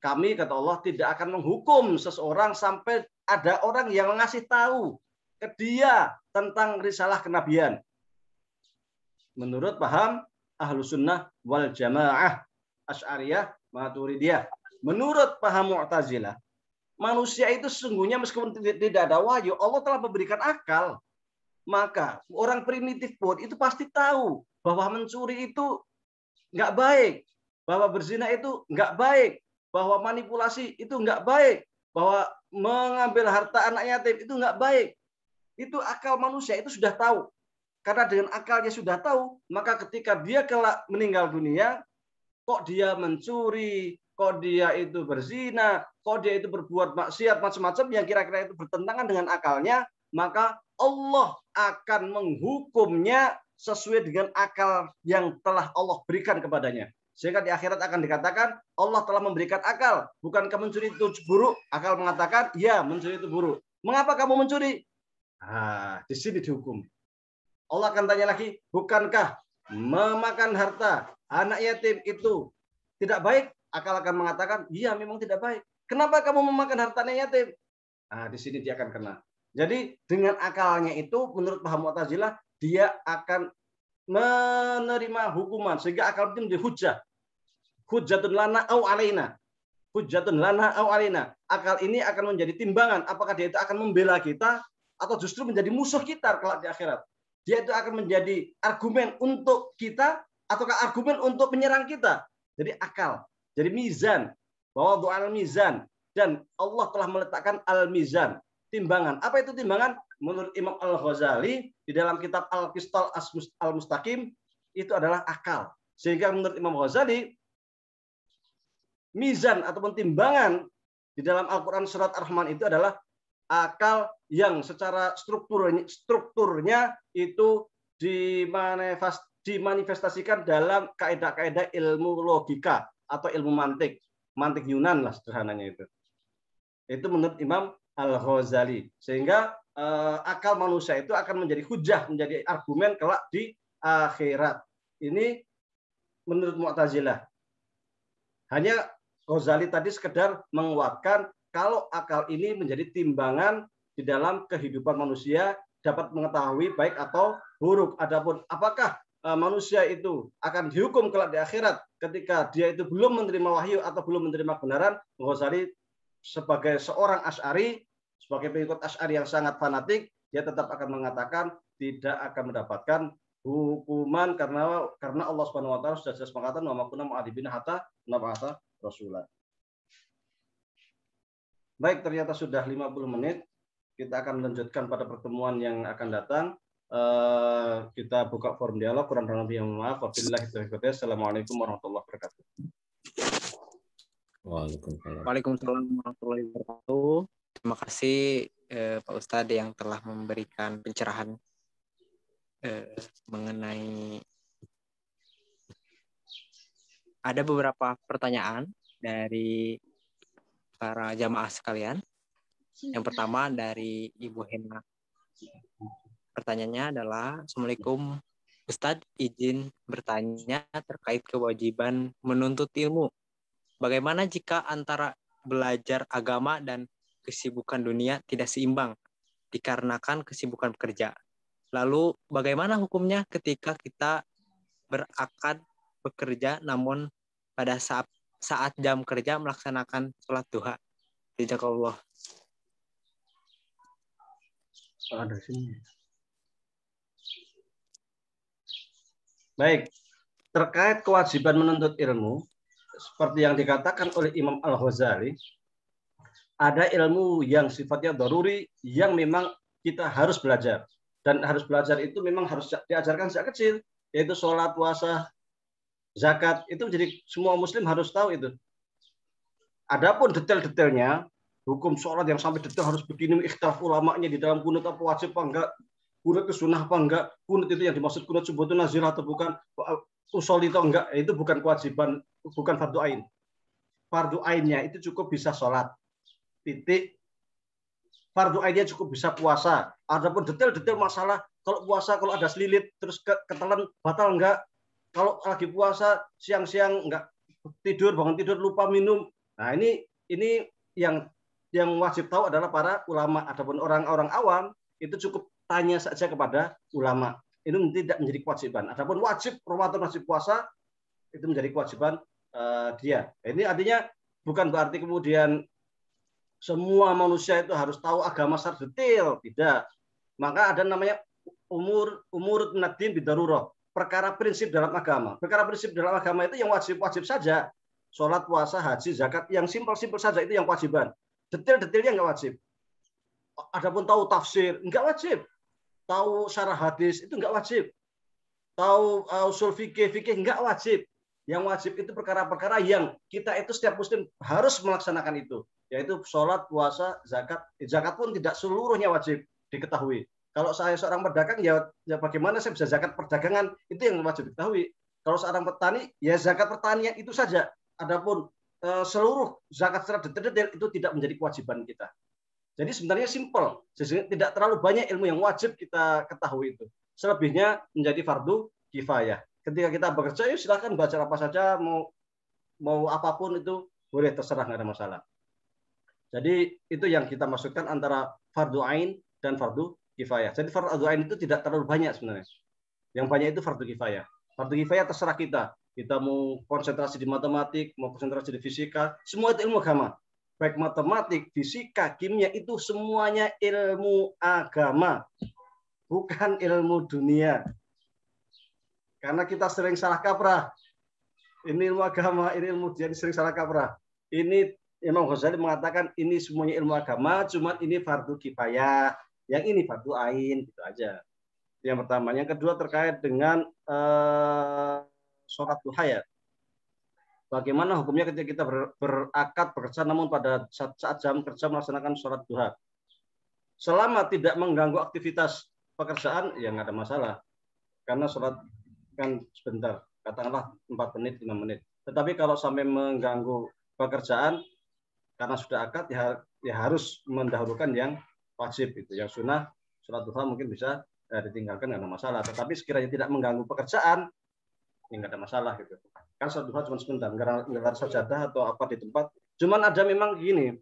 Kami, kata Allah, tidak akan menghukum seseorang sampai ada orang yang mengasih tahu ke dia tentang risalah kenabian. Menurut paham Ahlus Sunnah wal Jamaah, Asy'ariyah, Maturidiyah. Menurut paham Mu'tazilah, manusia itu sesungguhnya meskipun tidak ada wahyu, Allah telah memberikan akal. Maka orang primitif pun itu pasti tahu bahwa mencuri itu nggak baik, bahwa berzina itu nggak baik, bahwa manipulasi itu nggak baik, bahwa mengambil harta anak yatim itu nggak baik. Itu akal manusia itu sudah tahu. Karena dengan akalnya sudah tahu, maka ketika dia kelak meninggal dunia, kok dia mencuri, kok dia itu berzina, kok dia itu berbuat maksiat macam-macam yang kira-kira itu bertentangan dengan akalnya, maka Allah akan menghukumnya sesuai dengan akal yang telah Allah berikan kepadanya. Sehingga di akhirat akan dikatakan Allah telah memberikan akal. Bukankah mencuri itu buruk? Akal mengatakan, ya mencuri itu buruk. Mengapa kamu mencuri? Di sini dihukum. Allah akan tanya lagi, bukankah memakan harta anak yatim itu tidak baik? Akal akan mengatakan, iya memang tidak baik. Kenapa kamu memakan harta anak yatim? Di sini dia akan kena. Jadi dengan akalnya itu, menurut paham Mu'tazilah, dia akan menerima hukuman sehingga akal itu menjadi hujjah. Hujjatun lana au alaina. Hujjatun lana au alaina. Akal ini akan menjadi timbangan apakah dia itu akan membela kita atau justru menjadi musuh kita kelak di akhirat. Dia itu akan menjadi argumen untuk kita ataukah argumen untuk menyerang kita. Jadi akal, jadi mizan, bahwa doa al-mizan, dan Allah telah meletakkan al-mizan, timbangan. Apa itu timbangan? Menurut Imam Al-Ghazali di dalam kitab Al-Qistal Al-Mustaqim itu adalah akal. Sehingga menurut Imam Ghazali mizan ataupun timbangan di dalam Al-Qur'an surat Ar-Rahman itu adalah akal yang secara strukturnya itu dimanifestasikan dalam kaidah-kaidah ilmu logika atau ilmu mantik Yunan lah sederhananya itu. Itu menurut Imam Al-Ghazali. Sehingga akal manusia itu akan menjadi hujah, menjadi argumen kelak di akhirat. Ini menurut Mu'tazilah. Hanya Ghazali tadi sekedar menguatkan kalau akal ini menjadi timbangan di dalam kehidupan manusia, dapat mengetahui baik atau buruk. Adapun apakah manusia itu akan dihukum kelak di akhirat ketika dia itu belum menerima wahyu atau belum menerima kebenaran, Ghazali sebagai seorang Asy'ari, sebagai pengikut Asy'ari yang sangat fanatik, dia tetap akan mengatakan tidak akan mendapatkan hukuman karena Allah Subhanahu wa taala sudah jelas mengatakan wa ma kunna mu'adzibina hatta nab'atsa rasula. Baik, ternyata sudah 50 menit. Kita akan melanjutkan pada pertemuan yang akan datang. Kita buka forum dialog. Kurang lebih maaf. Wabillahi taufiq. Assalamualaikum warahmatullahi wabarakatuh. Waalaikumsalam warahmatullahi wabarakatuh. Terima kasih Pak Ustadz yang telah memberikan pencerahan mengenai ada beberapa pertanyaan dari para jamaah sekalian. Yang pertama dari Ibu Hena. Pertanyaannya adalah, Assalamualaikum Ustadz, izin bertanya terkait kewajiban menuntut ilmu. Bagaimana jika antara belajar agama dan kesibukan dunia tidak seimbang dikarenakan kesibukan bekerja? Lalu bagaimana hukumnya ketika kita berakad bekerja namun pada saat jam kerja melaksanakan sholat duha? Jazakallah. Ada sini. Baik, terkait kewajiban menuntut ilmu, seperti yang dikatakan oleh Imam Al-Ghazali, ada ilmu yang sifatnya daruri yang memang kita harus belajar. Dan harus belajar itu memang harus diajarkan sejak kecil, yaitu sholat, puasa, zakat. Itu jadi semua muslim harus tahu itu. Adapun detail-detailnya, hukum sholat yang sampai detail harus begini, ikhtilaf ulamanya di dalam kunut apa wajib apa enggak, kunut itu sunnah apa enggak, kunut itu yang dimaksud kunut subuhatun nazilah atau bukan, usul itu enggak, itu bukan kewajiban, bukan fardu ain. Fardu ainnya itu cukup bisa sholat, titik. Fardu ainnya cukup bisa puasa. Adapun detail-detail masalah, kalau puasa kalau ada selilit terus ketelan batal enggak, kalau lagi puasa siang-siang enggak tidur, bangun tidur lupa minum. Nah, ini yang wajib tahu adalah para ulama. Adapun orang-orang awam itu cukup tanya saja kepada ulama. Itu tidak menjadi kewajiban. Adapun wajib Ramadan, wajib puasa itu menjadi kewajiban dia. Ini artinya bukan berarti kemudian semua manusia itu harus tahu agama secara detail, tidak. Maka ada namanya umur minad-din bidarurah, perkara prinsip dalam agama. Perkara prinsip dalam agama itu yang wajib-wajib saja. Sholat, puasa, haji, zakat, yang simpel-simpel saja itu yang kewajiban. Detail-detailnya enggak wajib. Adapun tahu tafsir, enggak wajib. Tahu syarah hadis, itu enggak wajib. Tahu usul fikih enggak wajib. Yang wajib itu perkara-perkara yang kita itu setiap muslim harus melaksanakan itu. Yaitu sholat, puasa, zakat. Zakat pun tidak seluruhnya wajib diketahui. Kalau saya seorang pedagang, ya bagaimana saya bisa zakat perdagangan, itu yang wajib diketahui. Kalau seorang petani, ya zakat pertanian itu saja. Adapun seluruh zakat secara detail itu tidak menjadi kewajiban kita. Jadi sebenarnya simpel, tidak terlalu banyak ilmu yang wajib kita ketahui itu. Selebihnya menjadi fardu kifayah. Ketika kita bekerja, ya silakan belajar apa saja, mau apapun itu boleh, terserah, nggak ada masalah. Jadi itu yang kita maksudkan antara fardu ain dan fardu kifayah. Jadi fardu ain itu tidak terlalu banyak sebenarnya. Yang banyak itu fardu kifayah. Fardu kifayah terserah kita. Kita mau konsentrasi di matematik, mau konsentrasi di fisika, semua itu ilmu agama. Baik matematik, fisika, kimia, itu semuanya ilmu agama, bukan ilmu dunia. Karena kita sering salah kaprah. Ini ilmu agama, ini ilmu dunia, sering salah kaprah. Ini Imam Ghazali mengatakan ini semuanya ilmu agama, cuma ini fardu kifayah, yang ini fardu ain, gitu aja. Yang pertama. Yang kedua terkait dengan sholat duha ya. Bagaimana hukumnya ketika kita berakad bekerja namun pada saat jam kerja melaksanakan sholat duha? Selama tidak mengganggu aktivitas pekerjaan, ya nggak ada masalah. Karena sholat kan sebentar, katakanlah 4 menit, 5 menit. Tetapi kalau sampai mengganggu pekerjaan, karena sudah akad, ya ya harus mendahulukan yang wajib itu. Yang sunnah sholat duha mungkin bisa ditinggalkan nggak ada masalah. Tetapi sekiranya tidak mengganggu pekerjaan, ya nggak ada masalah gitu. Kan sholat duha cuma sebentar, nggak harus sajadah atau apa di tempat. Cuman ada memang gini,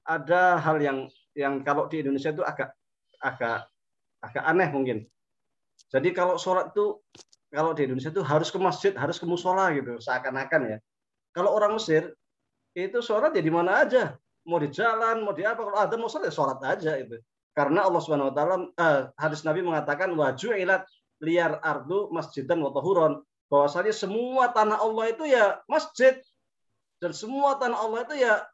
ada hal yang kalau di Indonesia itu agak aneh mungkin. Jadi kalau sholat itu kalau di Indonesia itu harus ke masjid, harus ke musola gitu, seakan-akan ya. Kalau orang Mesir itu sholat ya di mana aja, mau di jalan, mau di apa, kalau ada mau sholat ya sholat aja itu. Karena Allah Subhanahu Wa Taala hadis Nabi mengatakan waju'ilat liyar ardu masjidan wa tahuron, bahwasanya semua tanah Allah itu ya masjid dan semua tanah Allah itu ya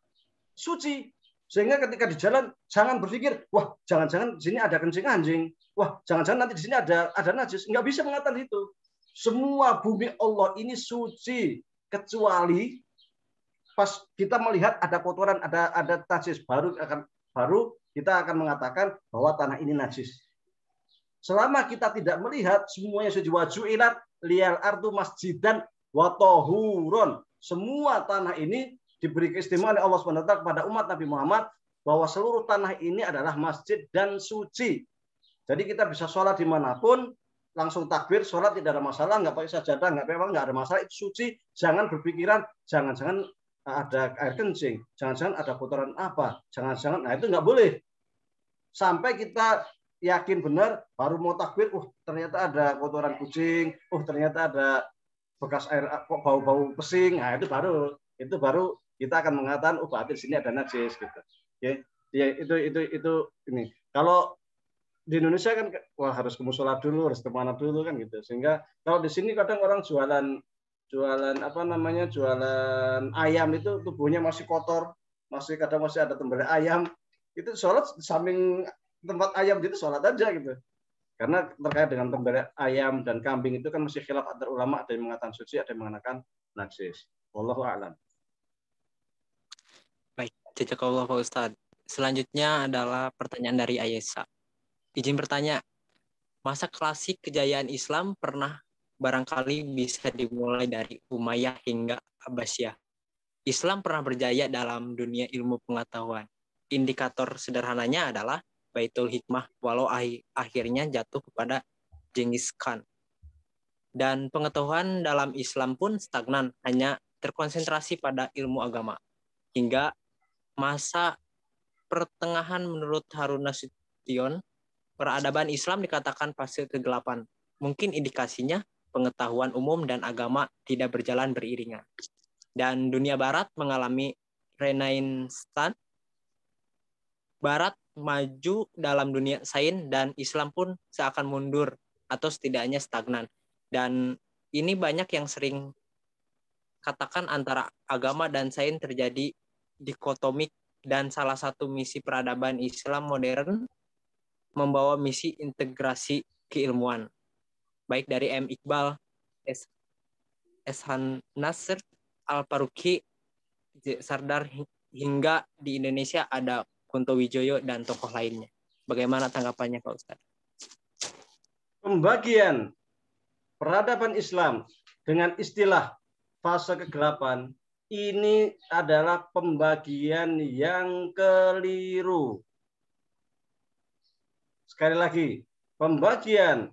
suci. Sehingga ketika di jalan jangan berpikir, wah jangan-jangan di sini ada kencing anjing, wah jangan-jangan nanti di sini ada najis. Nggak bisa mengatakan itu. Semua bumi Allah ini suci kecuali pas kita melihat ada kotoran, ada najis, baru kita akan mengatakan bahwa tanah ini najis. Selama kita tidak melihat, semuanya suci. Waju'ilat liyal ardu masjidan wa tahuron. Semua tanah ini diberi keistimewaan oleh Allah SWT kepada umat Nabi Muhammad bahwa seluruh tanah ini adalah masjid dan suci. Jadi kita bisa sholat dimanapun, langsung takbir, sholat tidak ada masalah, nggak pakai sajadah, nggak ada masalah, itu suci. Jangan berpikiran, jangan-jangan ada air kencing, jangan-jangan ada kotoran apa, jangan-jangan, nah itu nggak boleh. Sampai kita yakin benar, baru mau takbir, ternyata ada kotoran kucing, ternyata ada bekas air, bau-bau pesing, nah itu baru kita akan mengatakan, berarti di sini ada najis gitu. Ya, itu ini. Kalau di Indonesia kan harus ke musola dulu, harus kemana dulu kan gitu. Sehingga kalau di sini kadang orang jualan ayam itu tubuhnya masih kotor, kadang masih ada tembelai ayam. Itu sholat samping tempat ayam itu sholat aja gitu. Karena terkait dengan tembelai ayam dan kambing itu kan masih khilaf antar ulama, ada yang mengatakan suci, ada yang mengatakan najis. Wallahu a'lam. Baik, jazakallah Pak Ustadz. Selanjutnya adalah pertanyaan dari Ayesa. Izin bertanya, masa klasik kejayaan Islam pernah barangkali bisa dimulai dari Umayyah hingga Abbasiyah. Islam pernah berjaya dalam dunia ilmu pengetahuan. Indikator sederhananya adalah Baitul Hikmah, walau akhirnya jatuh kepada Genghis Khan. Dan pengetahuan dalam Islam pun stagnan, hanya terkonsentrasi pada ilmu agama. Hingga masa pertengahan menurut Harun Nasution, peradaban Islam dikatakan fase kegelapan. Mungkin indikasinya pengetahuan umum dan agama tidak berjalan beriringan. Dan dunia Barat mengalami Renaissance. Barat maju dalam dunia sains dan Islam pun seakan mundur atau setidaknya stagnan. Dan ini banyak yang sering katakan antara agama dan sains terjadi dikotomik, dan salah satu misi peradaban Islam modern membawa misi integrasi keilmuan, baik dari M. Iqbal, Eshan Nasr, Al-Faruqi, Sardar, hingga di Indonesia ada Kunto Wijoyo dan tokoh lainnya. Bagaimana tanggapannya Pak Ustadz? Pembagian peradaban Islam dengan istilah fase kegelapan ini adalah pembagian yang keliru. Sekali lagi, pembagian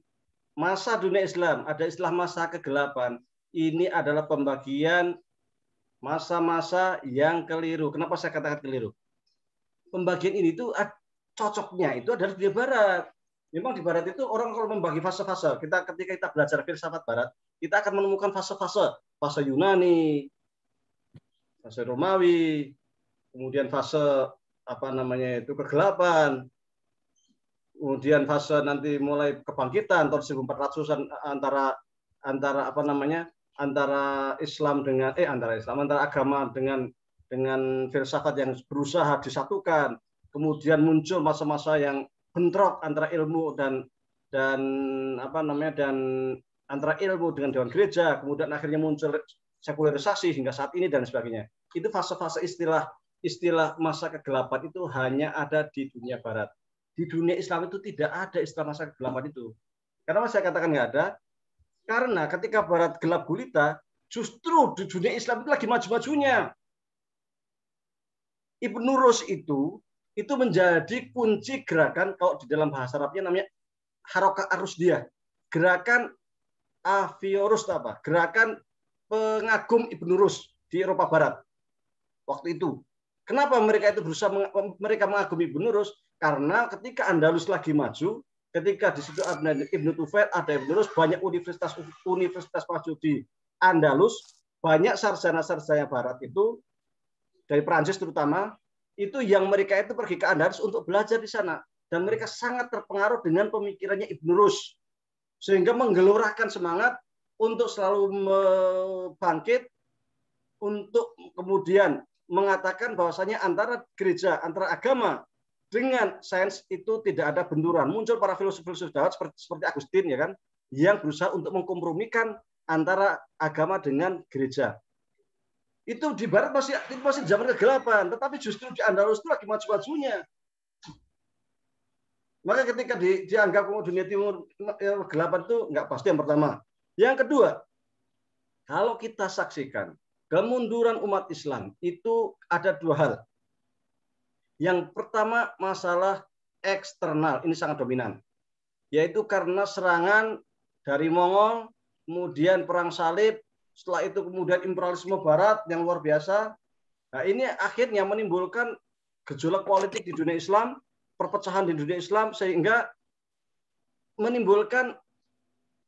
masa dunia Islam, ada istilah masa kegelapan, ini adalah pembagian masa-masa yang keliru. Kenapa saya katakan keliru? Pembagian ini tuh cocoknya itu adalah di Barat. Memang di Barat itu orang kalau membagi fase-fase, ketika kita belajar filsafat Barat, kita akan menemukan fase-fase, fase Yunani, fase Romawi, kemudian fase kegelapan, kemudian fase nanti mulai kebangkitan tahun 1400-an antara agama dengan filsafat yang berusaha disatukan. Kemudian muncul masa-masa yang bentrok antara ilmu dan antara ilmu dengan dewan gereja. Kemudian akhirnya muncul sekularisasi hingga saat ini dan sebagainya. Itu fase-fase istilah masa kegelapan itu hanya ada di dunia Barat. Di dunia Islam itu tidak ada istilah masa kegelapan itu. Kenapa saya katakan nggak ada? Karena ketika Barat gelap gulita, justru di dunia Islam itu lagi maju-majunya. Ibnu Rus itu itu menjadi kunci gerakan, kalau di dalam bahasa Arabnya namanya harokat arusdiyah, gerakan Aviorus apa? Gerakan pengagum Ibnu Rus di Eropa Barat waktu itu. Kenapa mereka itu berusaha mereka mengagumi Ibnu Rus? Karena ketika Andalus lagi maju, ketika di situ ada Ibnu Tufail, ada Ibnu Rus, banyak universitas maju di Andalus, banyak sarjana-sarjana Barat itu dari Prancis terutama, itu yang mereka itu pergi ke Andalus untuk belajar di sana, dan mereka sangat terpengaruh dengan pemikirannya Ibnu Rus, sehingga menggelorakan semangat untuk selalu bangkit untuk kemudian mengatakan bahwasanya antara gereja, antara agama dengan sains itu tidak ada benturan. Muncul para filsuf-filsuf Barat seperti Agustin ya kan, yang berusaha untuk mengkompromikan antara agama dengan gereja. Itu di Barat masih zaman kegelapan, tetapi justru di Andalus itu lagi maju-majunya. Maka ketika dianggap dunia timur kegelapan itu nggak pasti, yang pertama. Yang kedua, kalau kita saksikan kemunduran umat Islam itu ada dua hal. Yang pertama masalah eksternal, ini sangat dominan, yaitu karena serangan dari Mongol, kemudian perang salib, setelah itu kemudian imperialisme Barat yang luar biasa. Nah, ini akhirnya menimbulkan gejolak politik di dunia Islam, perpecahan di dunia Islam, sehingga menimbulkan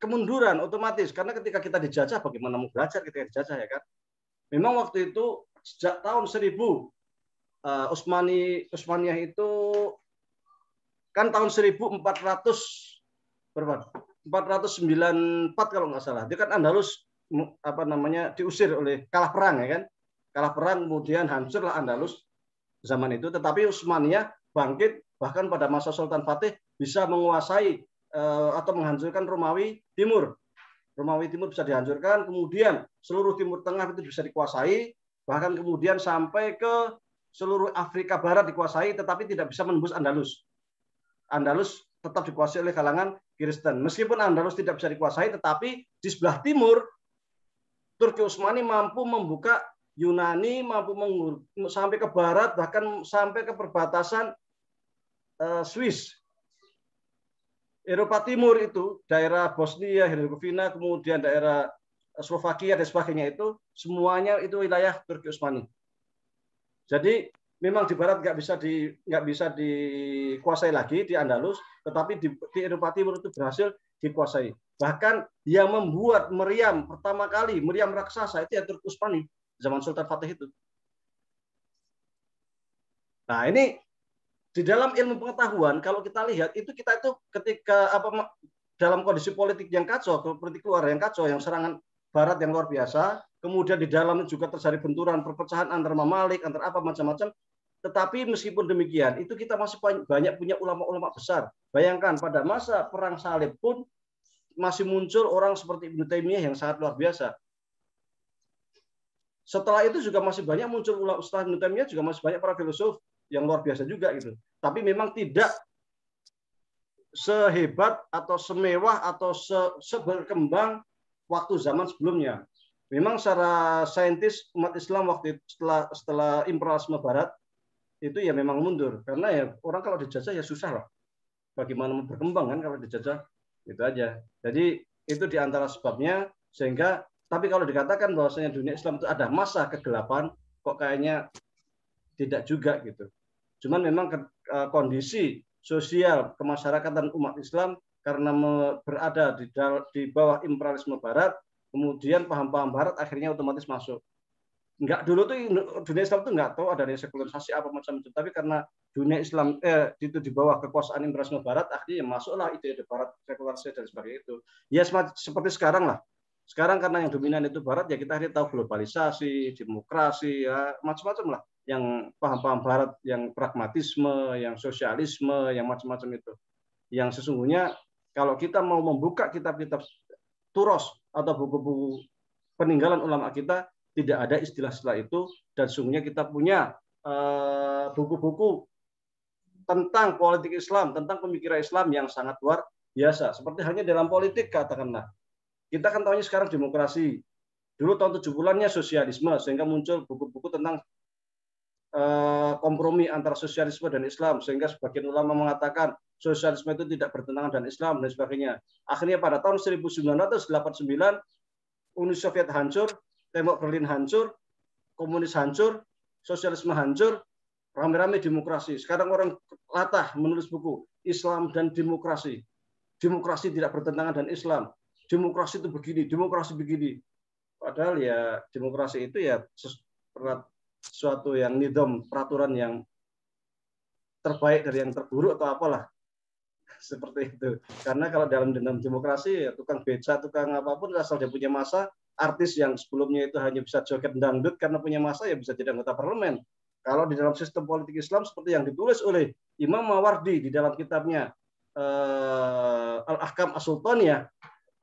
kemunduran otomatis. Karena ketika kita dijajah, bagaimana mau belajar ketika dijajah ya kan? Memang waktu itu sejak tahun 1000 Utsmaniyah itu kan tahun 494 kalau nggak salah. Itu kan Andalus diusir oleh kalah perang ya kan? Kalah perang kemudian hancurlah Andalus zaman itu. Tetapi Utsmaniyah bangkit, bahkan pada masa Sultan Fatih bisa menguasai atau menghancurkan Romawi Timur. Romawi Timur bisa dihancurkan, kemudian seluruh Timur Tengah itu bisa dikuasai, bahkan kemudian sampai ke seluruh Afrika Barat dikuasai, tetapi tidak bisa menembus Andalus. Andalus tetap dikuasai oleh kalangan Kristen. Meskipun Andalus tidak bisa dikuasai, tetapi di sebelah timur, Turki Utsmani mampu membuka Yunani, mampu sampai ke barat, bahkan sampai ke perbatasan Swiss. Eropa Timur itu, daerah Bosnia, Herzegovina, kemudian daerah Slovakia dan sebagainya itu, semuanya itu wilayah Turki Utsmani. Jadi memang di Barat nggak bisa dikuasai lagi di Andalus, tetapi di Eropa Timur itu berhasil dikuasai. Bahkan yang membuat meriam pertama kali, meriam raksasa itu ya Turki Utsmani zaman Sultan Fatih itu. Nah ini di dalam ilmu pengetahuan, kalau kita lihat itu kita itu ketika dalam kondisi politik yang kacau, politik luar yang kacau, yang serangan Barat yang luar biasa, kemudian di dalam juga terjadi benturan, perpecahan antar mamalik, antar apa macam-macam. Tetapi meskipun demikian, itu kita masih banyak punya ulama-ulama besar. Bayangkan pada masa perang salib pun masih muncul orang seperti Ibnu Taimiyah yang sangat luar biasa. Setelah itu juga masih banyak muncul setelah Ibnu Taimiyah juga masih banyak para filsuf yang luar biasa juga gitu. Tapi memang tidak sehebat atau semewah atau seberkembang waktu zaman sebelumnya. Memang secara saintis umat Islam waktu itu, setelah imperialisme Barat itu ya memang mundur, karena ya orang kalau dijajah ya susah lah. Bagaimana mau berkembang kan kalau dijajah, itu aja. Jadi itu diantara sebabnya, sehingga tapi kalau dikatakan bahwasanya dunia Islam itu ada masa kegelapan, kok kayaknya tidak juga gitu. Cuman memang kondisi sosial kemasyarakatan umat Islam karena berada di bawah imperialisme Barat, kemudian paham-paham Barat akhirnya otomatis masuk. Enggak, dulu tuh dunia Islam tuh nggak tahu ada sekularisasi apa macam-macam, tapi karena dunia Islam itu di bawah kekuasaan imperialisme Barat, akhirnya masuklah ide Barat, sekularisasi dan sebagainya itu. Ya seperti sekarang lah. Sekarang karena yang dominan itu Barat, ya kita akhirnya tahu globalisasi, demokrasi, ya macam-macam lah. Yang paham-paham Barat, yang pragmatisme, yang sosialisme, yang macam-macam itu. Yang sesungguhnya kalau kita mau membuka kitab-kitab turos atau buku-buku peninggalan ulama kita, tidak ada istilah-istilah itu, dan sesungguhnya kita punya buku-buku tentang politik Islam, tentang pemikiran Islam yang sangat luar biasa. Seperti hanya dalam politik katakanlah. Kita kan tahunya sekarang demokrasi. Dulu tahun 70-annya sosialisme, sehingga muncul buku-buku tentang kompromi antara sosialisme dan Islam, sehingga sebagian ulama mengatakan sosialisme itu tidak bertentangan dengan Islam dan sebagainya. Akhirnya pada tahun 1989 Uni Soviet hancur, tembok Berlin hancur, komunis hancur, sosialisme hancur, rame-rame demokrasi. Sekarang orang latah menulis buku Islam dan demokrasi. Demokrasi tidak bertentangan dengan Islam. Demokrasi itu begini, demokrasi begini. Padahal ya demokrasi itu ya suatu yang nidom, peraturan yang terbaik dari yang terburuk atau apalah. Seperti itu. Karena kalau dalam demokrasi, ya, tukang beca, tukang apapun, asal dia punya masa, artis yang sebelumnya itu hanya bisa joget dangdut karena punya masa, ya bisa jadi anggota parlemen. Kalau di dalam sistem politik Islam, seperti yang ditulis oleh Imam Mawardi di dalam kitabnya Al-Ahkam As-Sultaniyah,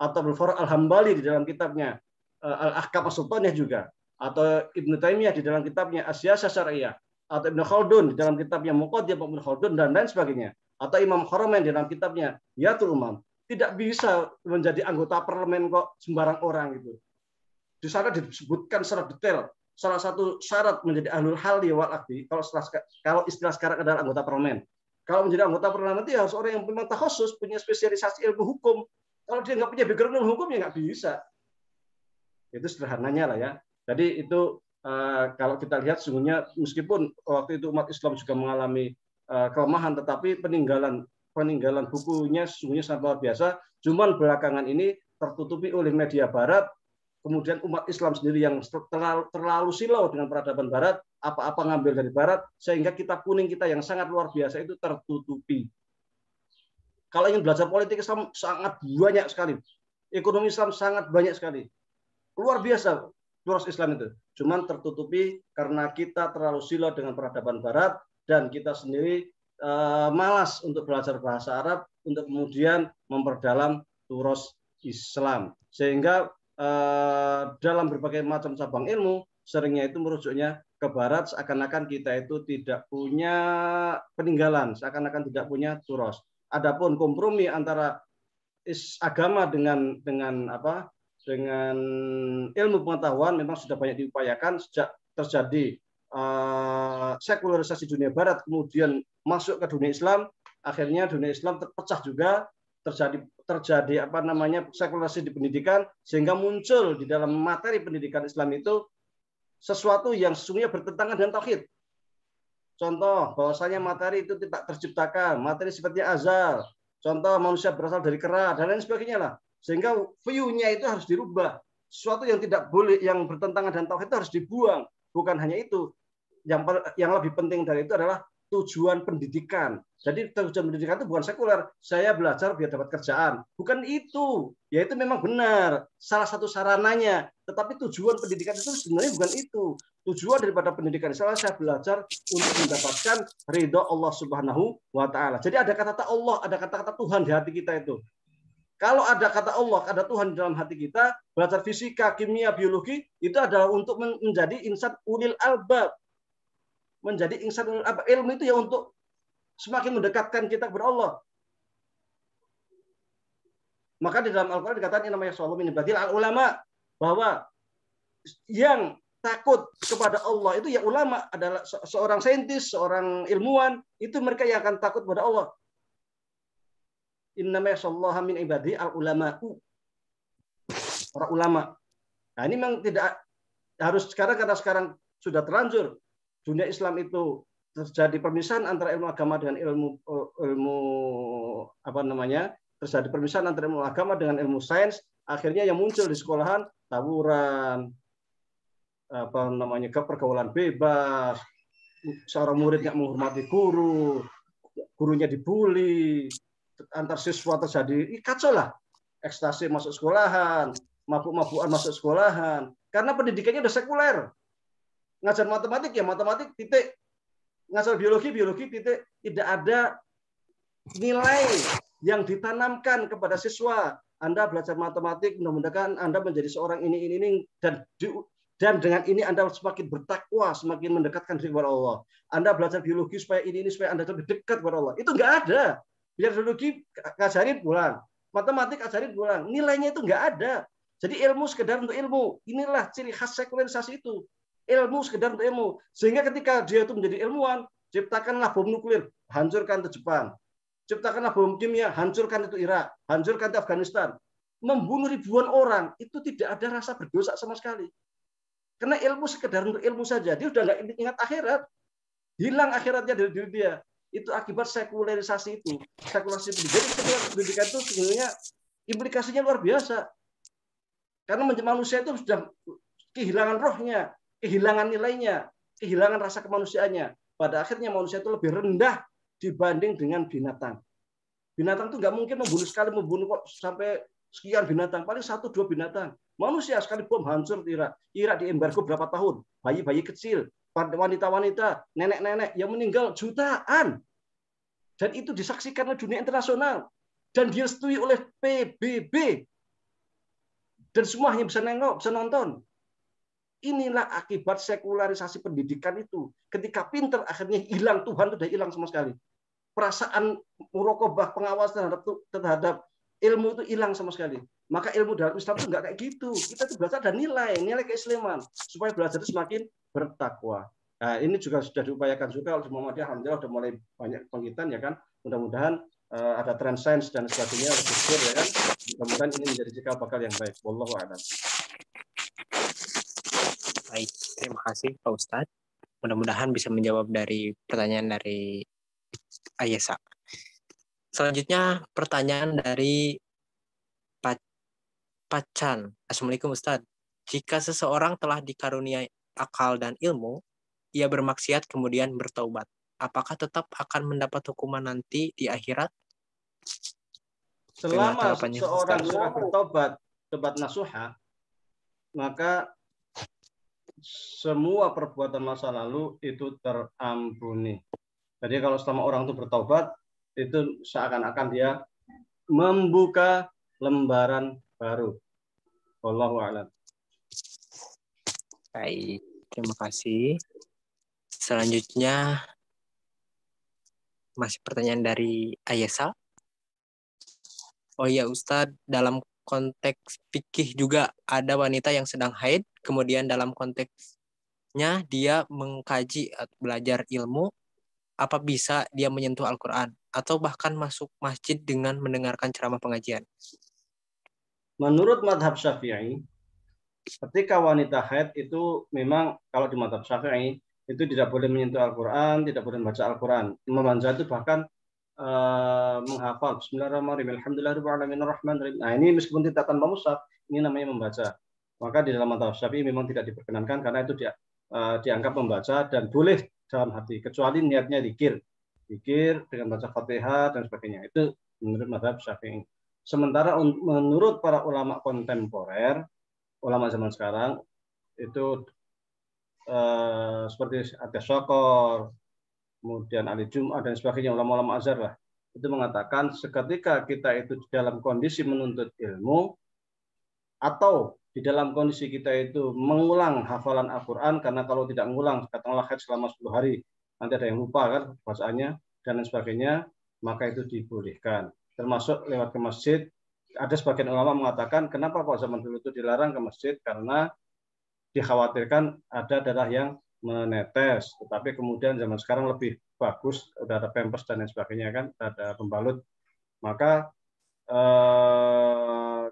atau Al-Farah Al-Hambali di dalam kitabnya Al-Ahkam As-Sultaniyah juga, atau Ibnu Taimiyah di dalam kitabnya As-Siyasah Syar'iyyah, atau Ibnu Khaldun di dalam kitabnya Muqaddimah Ibnu Khaldun, dan lain sebagainya, atau Imam Haramain di dalam kitabnya Yatul Umam. Tidak bisa menjadi anggota parlemen kok sembarang orang itu. Di sana disebutkan secara detail salah satu syarat menjadi ahlul halli wal aqdi, kalau istilah sekarang adalah anggota parlemen. Kalau menjadi anggota parlemen itu harus orang yang memang takhusus, punya spesialisasi ilmu hukum. Kalau dia nggak punya background ilmu hukum, ya nggak bisa. Itu sederhananya lah ya. Jadi itu kalau kita lihat sesungguhnya meskipun waktu itu umat Islam juga mengalami kelemahan, tetapi peninggalan bukunya sesungguhnya sangat luar biasa. Cuman belakangan ini tertutupi oleh media Barat, kemudian umat Islam sendiri yang terlalu silau dengan peradaban Barat, apa-apa ngambil dari Barat, sehingga kitab kuning kita yang sangat luar biasa itu tertutupi. Kalau ingin belajar politik Islam sangat banyak sekali, ekonomi Islam sangat banyak sekali, luar biasa turas Islam itu. Cuman tertutupi karena kita terlalu silau dengan peradaban Barat, dan kita sendiri malas untuk belajar bahasa Arab untuk kemudian memperdalam turas Islam, sehingga dalam berbagai macam cabang ilmu seringnya itu merujuknya ke Barat, seakan-akan kita itu tidak punya peninggalan, seakan-akan tidak punya turas. Adapun kompromi antara agama dengan ilmu pengetahuan memang sudah banyak diupayakan sejak terjadi sekularisasi dunia Barat, kemudian masuk ke dunia Islam. Akhirnya dunia Islam terpecah juga, terjadi sekularisasi di pendidikan, sehingga muncul di dalam materi pendidikan Islam itu sesuatu yang sesungguhnya bertentangan dengan tauhid. Contoh, bahwasanya materi itu tidak terciptakan, materi sifatnya azal. Contoh, manusia berasal dari kera dan lain sebagainya lah. Sehingga view-nya itu harus dirubah. Sesuatu yang tidak boleh, yang bertentangan dengan tauhid itu harus dibuang. Bukan hanya itu. Yang lebih penting dari itu adalah tujuan pendidikan. Jadi tujuan pendidikan itu bukan sekuler, saya belajar biar dapat kerjaan. Bukan itu. Ya itu memang benar, salah satu sarananya. Tetapi tujuan pendidikan itu sebenarnya bukan itu. Tujuan daripada pendidikan Islam, saya belajar untuk mendapatkan ridho Allah Subhanahu wa Ta'ala. Jadi ada kata-kata Allah, ada kata-kata Tuhan di hati kita itu. Kalau ada kata Allah, ada Tuhan di dalam hati kita, belajar fisika, kimia, biologi, itu adalah untuk menjadi insan ulil albab. Menjadi insan ulil albab. Ilmu itu ya untuk semakin mendekatkan kita kepada Allah. Maka di dalam Al-Quran dikatakan namanya sallallahu min ibadil al-ulama, bahwa yang takut kepada Allah itu ya ulama, adalah seorang saintis, seorang ilmuwan, itu mereka yang akan takut kepada Allah. Innama yasallaha min ibadi al-ulama'u. Para ulama. Nah, ini memang tidak harus sekarang, karena sekarang sudah terlanjur dunia Islam itu terjadi permisahan antara ilmu agama dengan terjadi permisahan antara ilmu agama dengan ilmu sains. Akhirnya yang muncul di sekolahan tawuran, pergaulan bebas, seorang murid nggak menghormati guru, gurunya dibully, antar siswa terjadi kacau lah, ekstasi masuk sekolahan, mabuk-mabukan masuk sekolahan, karena pendidikannya udah sekuler. Ngajar matematik ya matematik titik, ngajar biologi titik, tidak ada nilai yang ditanamkan kepada siswa. Anda belajar matematik, mudah-mudahan Anda menjadi seorang ini dan dengan ini Anda semakin bertakwa, semakin mendekatkan diri kepada Allah. Anda belajar biologi supaya ini supaya Anda lebih dekat kepada Allah. Itu nggak ada. Biologi ajarin pulang, matematik ajarin pulang, nilainya itu nggak ada. Jadi ilmu sekedar untuk ilmu. Inilah ciri khas sekularisasi itu. ilmu sekedar untuk ilmu. Sehingga ketika dia itu menjadi ilmuwan, ciptakanlah bom nuklir, hancurkan itu Jepang. Ciptakanlah bom kimia, hancurkan itu Irak, hancurkan itu Afghanistan. Membunuh ribuan orang, itu tidak ada rasa berdosa sama sekali. Karena ilmu sekedar untuk ilmu saja, dia sudah nggak ingat akhirat. Hilang akhiratnya dari diri dia. Itu akibat sekularisasi itu. Sekularisasi pendidikan. Jadi sekularisasi pendidikan itu sebenarnya implikasinya luar biasa. Karena manusia itu sudah kehilangan rohnya, kehilangan nilainya, kehilangan rasa kemanusiaannya. Pada akhirnya manusia itu lebih rendah dibanding dengan binatang. Binatang itu nggak mungkin membunuh sekali, membunuh kok sampai sekian binatang. Paling 1-2 binatang. Manusia sekali bom hancur Irak. Irak diembargo berapa tahun? Bayi-bayi kecil, wanita-wanita, nenek-nenek yang meninggal jutaan. Dan itu disaksikan oleh dunia internasional. Dan direstui oleh PBB. Dan semua hanya bisa nengok, bisa nonton. Inilah akibat sekularisasi pendidikan itu. Ketika pinter akhirnya hilang, Tuhan itu sudah hilang sama sekali. Perasaan murokobah, pengawasan terhadap ilmu itu hilang sama sekali. Maka ilmu dalam Islam itu enggak kayak gitu. Kita itu belajar ada nilai keislaman supaya belajar itu semakin bertakwa. Nah, ini juga sudah diupayakan juga oleh Muhammadiyah. Alhamdulillah sudah mulai banyak bangkitan ya kan. Mudah-mudahan ada tren sains dan sebagainya lebih ya kan. Mudah-mudahan ini menjadi cikal bakal yang baik. Wallahu a'lam. Baik, terima kasih Pak Ustadz. Mudah-mudahan bisa menjawab dari pertanyaan dari Ayesa. Selanjutnya pertanyaan dari Pacan. Assalamualaikum Ustadz. Jika seseorang telah dikaruniai akal dan ilmu, ia bermaksiat kemudian bertaubat, apakah tetap akan mendapat hukuman nanti di akhirat? Selama seseorang sudah bertobat, tobat nasuha, maka semua perbuatan masa lalu itu terampuni. Jadi kalau selama orang itu bertobat, itu seakan-akan dia membuka lembaran baru. Wallahu a'lam. Baik, terima kasih. Selanjutnya masih pertanyaan dari Ayesa. Oh iya Ustadz, dalam konteks fikih juga ada wanita yang sedang haid, kemudian dalam konteksnya dia mengkaji atau belajar ilmu, apa bisa dia menyentuh Al-Quran atau bahkan masuk masjid dengan mendengarkan ceramah pengajian? Menurut madhab Syafi'i, ketika wanita haid itu memang kalau di madhab Syafi'i itu tidak boleh menyentuh Al-Quran, tidak boleh membaca Al-Quran. Membaca itu bahkan menghafal Bismillahirrahmanirrahim, Alhamdulillahirrahmanirrahim. Nah ini meskipun tidak tanpa mushaf, ini namanya membaca. Maka di dalam madhab Syafi'i memang tidak diperkenankan karena itu dianggap membaca dan boleh dalam hati, kecuali niatnya zikir dengan baca Fatihah dan sebagainya. Itu menurut madhab Syafi'i. Sementara menurut para ulama kontemporer, ulama zaman sekarang itu seperti At-Tasyakor, kemudian Ali Jum'ah dan sebagainya, ulama-ulama Azhar lah, itu mengatakan seketika kita itu dalam kondisi menuntut ilmu atau di dalam kondisi kita itu mengulang hafalan Al-Quran, karena kalau tidak mengulang, katakanlah haid selama 10 hari, nanti ada yang lupa kan bacaannya dan lain sebagainya, maka itu dibolehkan. Termasuk lewat ke masjid. Ada sebagian ulama mengatakan kenapa kok zaman dulu itu dilarang ke masjid, karena dikhawatirkan ada darah yang menetes. Tetapi kemudian zaman sekarang lebih bagus, udah ada pampers dan lain sebagainya kan, ada pembalut. Maka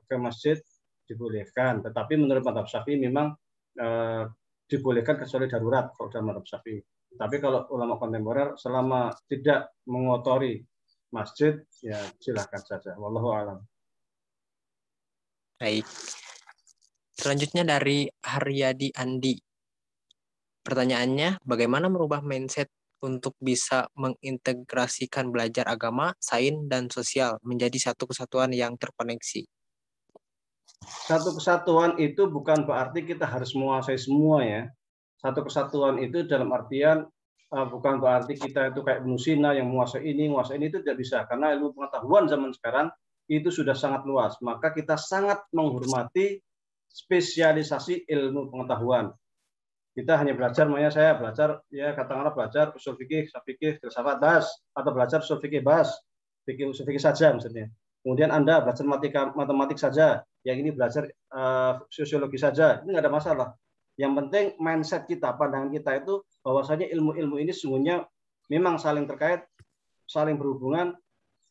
ke masjid dibolehkan. Tetapi menurut madhab Syafi'i memang dibolehkan kecuali darurat kalau dalam madhab Syafi'i. Tapi kalau ulama kontemporer selama tidak mengotori masjid, ya silakan saja. Wallahu a'lam. Baik. Selanjutnya dari Haryadi Andi. Pertanyaannya, bagaimana merubah mindset untuk bisa mengintegrasikan belajar agama, sains, dan sosial menjadi satu kesatuan yang terkoneksi? Satu kesatuan itu bukan berarti kita harus menguasai semua ya. Satu kesatuan itu dalam artian bukan berarti kita itu kayak Ibnu Sina yang menguasai ini itu tidak bisa. Karena ilmu pengetahuan zaman sekarang itu sudah sangat luas. Maka kita sangat menghormati spesialisasi ilmu pengetahuan. Kita hanya belajar, makanya saya belajar, ya katakanlah belajar usul fikih, filsafat bas, atau belajar usul fikih bas, usul fikih saja maksudnya. Kemudian Anda belajar matematik saja, yang ini belajar sosiologi saja, ini nggak ada masalah. Yang penting mindset kita, pandangan kita itu bahwasanya ilmu-ilmu ini sungguhnya memang saling terkait, saling berhubungan,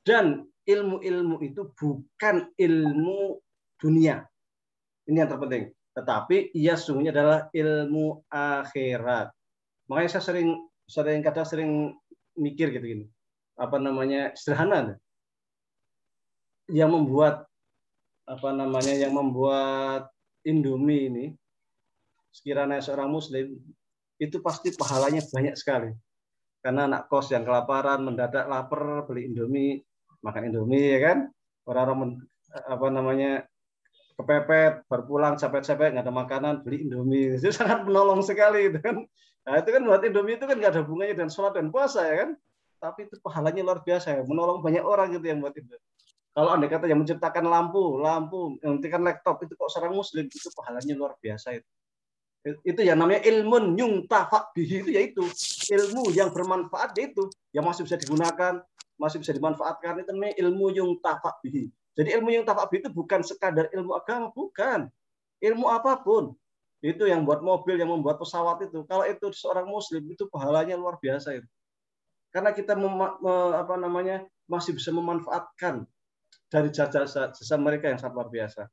dan ilmu-ilmu itu bukan ilmu dunia. Ini yang terpenting. Tetapi ia sungguhnya adalah ilmu akhirat. Makanya saya sering mikir gitu gini. Apa namanya? Sederhana. Yang membuat Indomie ini, sekiranya seorang muslim itu pasti pahalanya banyak sekali. Karena anak kos yang kelaparan mendadak lapar beli Indomie, makan Indomie ya kan. Orang-orang kepepet, baru pulang capek-capek nggak ada makanan, beli Indomie. Itu sangat menolong sekali itu kan. Nah, itu kan buat Indomie itu kan nggak ada hubungannya dengan sholat dan puasa ya kan. Tapi itu pahalanya luar biasa ya, menolong banyak orang gitu yang buat itu. Kalau andai kata yang menciptakan lampu, yang menciptakan laptop itu kok seorang muslim itu pahalanya luar biasa itu. Itu yang namanya ilmun yuntafa bihi, itu yaitu ilmu yang bermanfaat, yaitu yang masih bisa digunakan, masih bisa dimanfaatkan, itu namanya ilmu yuntafa bihi. Jadi ilmu yuntafa bihi itu bukan sekadar ilmu agama, bukan. Ilmu apapun. Itu yang buat mobil, yang membuat pesawat itu. Kalau itu seorang muslim itu pahalanya luar biasa itu. Karena kita masih bisa memanfaatkan dari jasa mereka yang sangat luar biasa.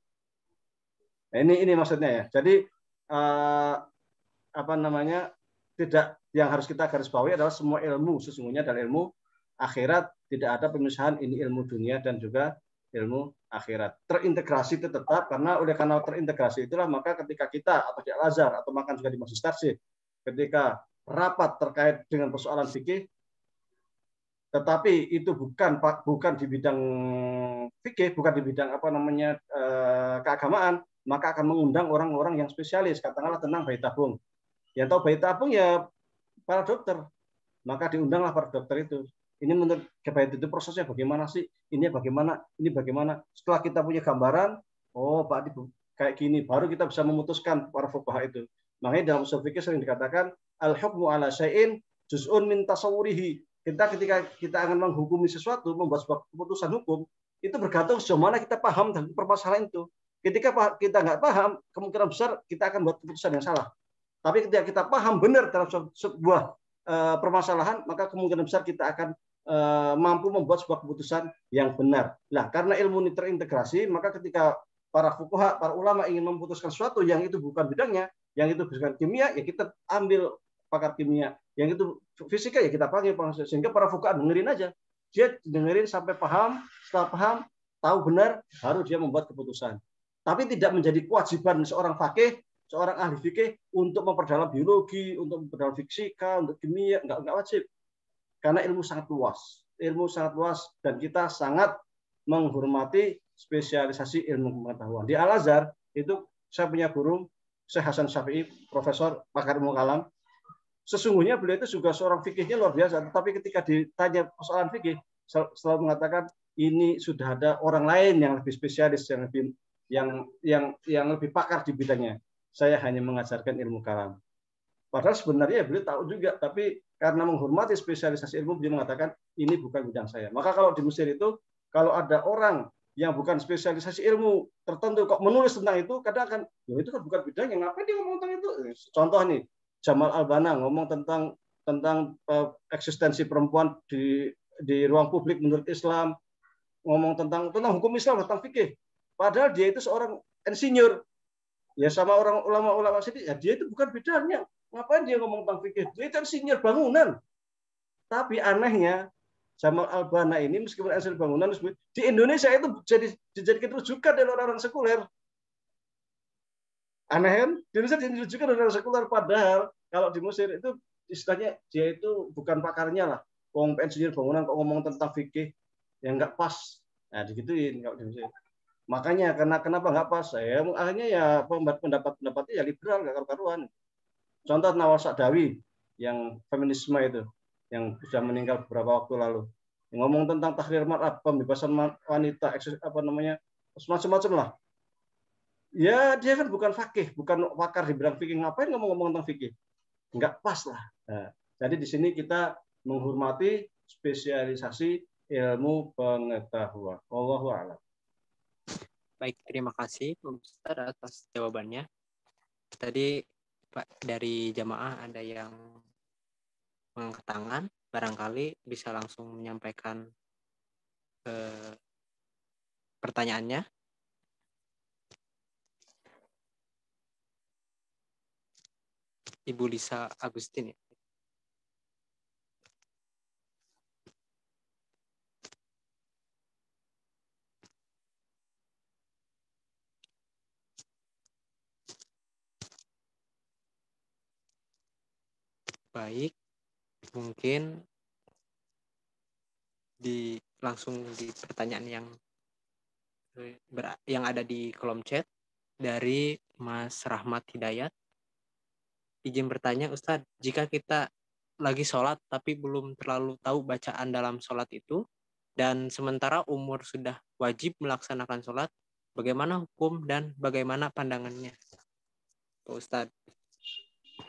Nah, ini maksudnya ya. Jadi tidak, yang harus kita garis bawahi adalah semua ilmu sesungguhnya adalah ilmu akhirat, tidak ada pemisahan ini ilmu dunia dan juga ilmu akhirat. Terintegrasi itu tetap, karena terintegrasi itulah maka ketika kita atau di Al-Azhar atau makan juga di Masjid Tarsih, ketika rapat terkait dengan persoalan fikih, tetapi itu bukan di bidang fikih, bukan di bidang keagamaan, maka akan mengundang orang-orang yang spesialis, katakanlah tentang bayi tabung. Yang tahu bayi tabung ya para dokter, maka diundanglah para dokter itu. Ini menurut bayi itu prosesnya bagaimana sih? Ini bagaimana? Ini bagaimana? Setelah kita punya gambaran, oh Pak kayak gini, baru kita bisa memutuskan para fuqaha itu. Makanya dalam usul fikih sering dikatakan al-hukmu ala syai'in juz'un min tasawwurihi. Ketika kita akan menghukumi sesuatu, membuat sebuah keputusan hukum, itu bergantung sejauh mana kita paham tentang permasalahan itu. Ketika kita nggak paham, kemungkinan besar kita akan buat keputusan yang salah. Tapi ketika kita paham benar dalam sebuah permasalahan, maka kemungkinan besar kita akan mampu membuat sebuah keputusan yang benar. Nah, karena ilmu ini terintegrasi, maka ketika para fuqaha, para ulama ingin memutuskan sesuatu yang itu bukan bidangnya, yang itu bukan kimia, ya kita ambil pakar kimia. Yang itu fisika, ya kita panggil. Sehingga para fuqaha dengerin aja. Dia dengerin sampai paham, setelah paham, tahu benar, baru dia membuat keputusan. Tapi tidak menjadi kewajiban seorang fakih, seorang ahli fikih untuk memperdalam biologi, untuk memperdalam fisika, untuk kimia, enggak wajib. Karena ilmu sangat luas. Ilmu sangat luas dan kita sangat menghormati spesialisasi ilmu pengetahuan. Di Al-Azhar itu saya punya guru Syekh Hasan Syafi'i, profesor pakar ilmu kalam. Sesungguhnya beliau itu juga seorang fikihnya luar biasa, tetapi ketika ditanya persoalan fikih selalu mengatakan ini sudah ada orang lain yang lebih spesialis, yang lebih pakar di bidangnya. Saya hanya mengajarkan ilmu kalam. Padahal sebenarnya beliau tahu juga, tapi karena menghormati spesialisasi ilmu, beliau mengatakan ini bukan bidang saya. Maka kalau di Mesir itu, kalau ada orang yang bukan spesialisasi ilmu tertentu kok menulis tentang itu, kadang akan, itu kan bukan bidangnya, ngapain dia ngomong tentang itu? Contoh nih, Jamal Al-Banna ngomong tentang eksistensi perempuan di ruang publik menurut Islam, ngomong tentang hukum Islam, tentang fikih. Padahal dia itu seorang insinyur. Ya sama orang ulama-ulama sini, ya dia itu bukan bidangnya. Ngapain dia ngomong tentang fikih? Dia itu insinyur bangunan. Tapi anehnya, Jamal Al-Banna ini meskipun insinyur bangunan, di Indonesia itu dijadikan rujukan dari orang-orang sekuler. Aneh kan? Di Indonesia dirujukan dari orang sekuler. Padahal kalau di Mesir itu istilahnya dia itu bukan pakarnya lah. Ngomong insinyur bangunan kok ngomong tentang fikih, yang nggak pas. Nah, digituin kalau di Mesir. Makanya kenapa nggak pas? Akhirnya ya pendapatnya ya liberal, nggak karu-karuan. Contoh Nawal Sa'dawi yang feminisme itu, yang sudah meninggal beberapa waktu lalu, yang ngomong tentang tahrir mar'ah, pembebasan wanita, semacam-macam lah. Ya dia kan bukan fakih, bukan pakar di bidang fikih, ngapain ngomong tentang fikih? Nggak pas lah. Nah, jadi di sini kita menghormati spesialisasi ilmu pengetahuan. Wallahu a'lam. Baik, terima kasih Ustaz atas jawabannya. Tadi Pak, dari jamaah ada yang mengangkat tangan, barangkali bisa langsung menyampaikan pertanyaannya. Ibu Lisa Agustin ya. Baik, mungkin langsung di pertanyaan yang ada di kolom chat dari Mas Rahmat Hidayat. Izin bertanya Ustadz, jika kita lagi sholat tapi belum terlalu tahu bacaan dalam sholat itu, dan sementara umur sudah wajib melaksanakan sholat, bagaimana hukum dan bagaimana pandangannya, Pak Ustadz?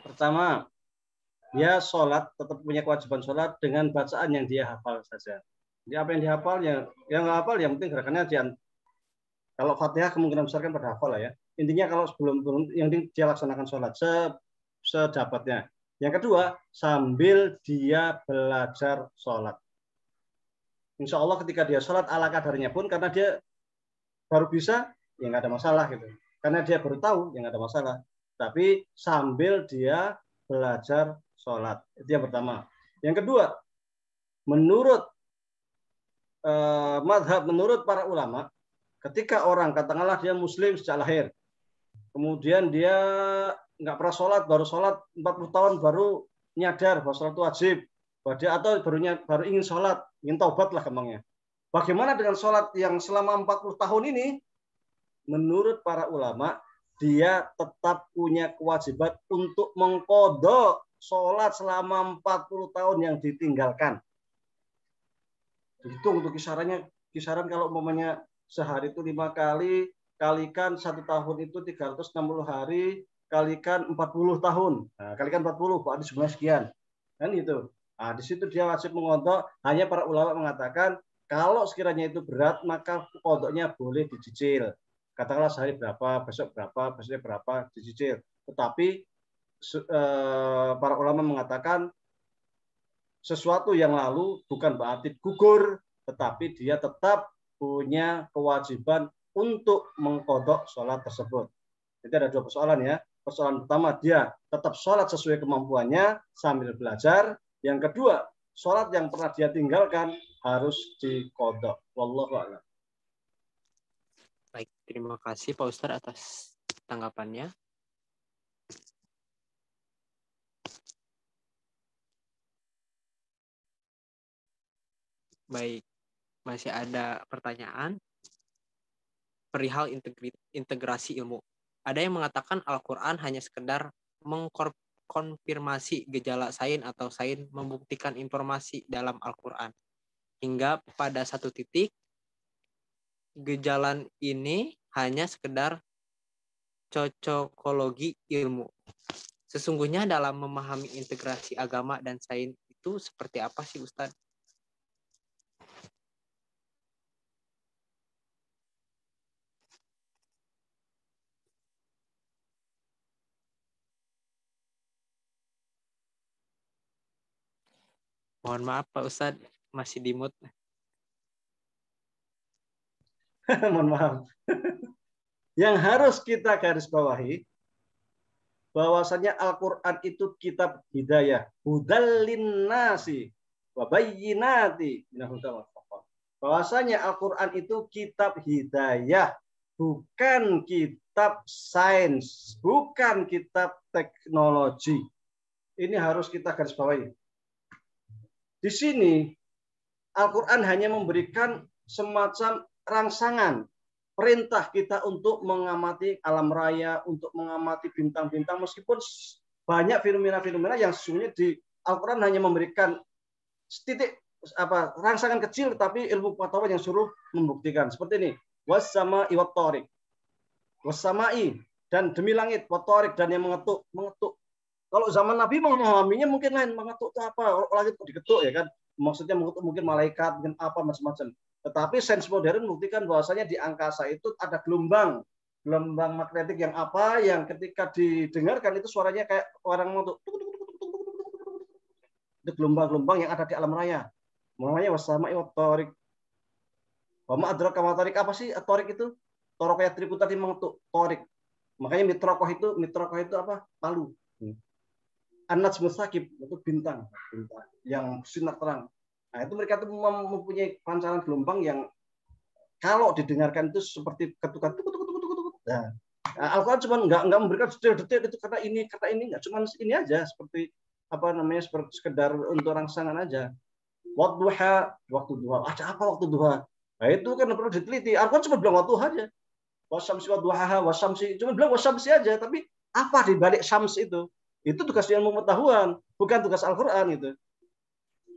Pertama, dia sholat tetap punya kewajiban sholat dengan bacaan yang dia hafal saja. Jadi apa yang dihafal, yang nggak hafal, yang penting gerakannya kalau Fatihah kemungkinan besar kan pada hafal lah ya. Intinya kalau sebelum yang dia laksanakan sholat sedapatnya. Yang kedua, sambil dia belajar sholat. Insya Allah ketika dia sholat ala kadarnya pun, karena dia baru bisa, ya nggak ada masalah gitu. Karena dia baru tahu, ya nggak ada masalah. Tapi sambil dia belajar sholat. Itu yang pertama. Yang kedua, menurut madhab, menurut para ulama, ketika orang, katakanlah dia muslim sejak lahir, kemudian dia nggak pernah sholat, baru sholat 40 tahun, baru nyadar bahwa sholat itu wajib, atau baru ingin sholat, ingin taubat lah gampangnya. Bagaimana dengan sholat yang selama 40 tahun ini? Menurut para ulama, dia tetap punya kewajiban untuk mengqadha sholat selama 40 tahun yang ditinggalkan. Hitung untuk kisaran kalau umpamanya sehari itu 5 kali, kalikan 1 tahun itu 360 hari, kalikan 40 tahun. Nah, kalikan 40, berarti jumlah sekian. Kan gitu. Nah, di situ dia wajib mengodok. Hanya para ulama mengatakan, kalau sekiranya itu berat, maka kodoknya boleh dicicil. Katakanlah sehari berapa, besok berapa, besoknya berapa, dicicil. Tetapi para ulama mengatakan, sesuatu yang lalu bukan berarti gugur, tetapi dia tetap punya kewajiban untuk mengkodok sholat tersebut. Jadi ada 2 persoalan ya. Persoalan pertama, dia tetap sholat sesuai kemampuannya sambil belajar. Yang kedua, sholat yang pernah dia tinggalkan harus dikodok. Wallahu a'lam. Baik, terima kasih Pak Ustadz atas tanggapannya. Baik, masih ada pertanyaan perihal integrasi ilmu. Ada yang mengatakan Al-Quran hanya sekedar mengkonfirmasi gejala sains atau sains membuktikan informasi dalam Al-Quran. Hingga pada satu titik, gejala ini hanya sekedar cocokologi ilmu. Sesungguhnya dalam memahami integrasi agama dan sains itu seperti apa sih Ustadz? Mohon maaf Pak Ustadz, masih di mute. Mohon maaf. Yang harus kita garis bawahi, bahwasanya Al-Quran itu kitab hidayah. Hudal linnasi wa bayyinati minal huda wal furqan. Bahwasanya Al-Quran itu kitab hidayah, bukan kitab sains, bukan kitab teknologi. Ini harus kita garis bawahi. Di sini Al-Quran hanya memberikan semacam rangsangan, perintah kita untuk mengamati alam raya, untuk mengamati bintang-bintang, meskipun banyak fenomena-fenomena yang sesungguhnya di Al-Quran hanya memberikan rangsangan kecil, tapi ilmu pengetahuan yang suruh membuktikan. Seperti ini, was-sama'i wat-thariq, was-sama'i, dan demi langit, wat-thariq, dan yang mengetuk. Kalau zaman Nabi memahaminya mungkin lain, mengetuk itu apa? Langit diketuk ya kan? Maksudnya mengetuk mungkin malaikat, mungkin apa macam-macam. Tetapi sains modern membuktikan bahwasanya di angkasa itu ada gelombang gelombang magnetik yang apa yang ketika didengarkan itu suaranya kayak orang mau tuh itu gelombang-gelombang yang ada di alam raya. Namanya wasama'i wattariq. Wa ma adraka ma tariq, apa sih tariq itu? Toroknya Triputa timang tuh tariq. Makanya mitrokoh itu apa? Palu. An-najmu tsaqib itu bintang yang sinar terang. Nah, itu mereka tuh mempunyai pancaran gelombang yang kalau didengarkan itu seperti ketukan tuk tuk tuk tuk tuk. Nah, Al-Qur'an cuma nggak memberikan detail-detail itu kata ini nggak cuma ini aja seperti apa namanya seperti sekedar untuk rangsangan aja. Waktu duha. Ada apa waktu duha? Nah, itu kan perlu diteliti. Al-Qur'an cuma bilang waktu duha aja. Wasyamsi wadduhaha wasyamsi. Cuma bilang wasyamsi aja, tapi apa di balik syams itu? Itu tugas ilmu pengetahuan, bukan tugas Al-Qur'an itu.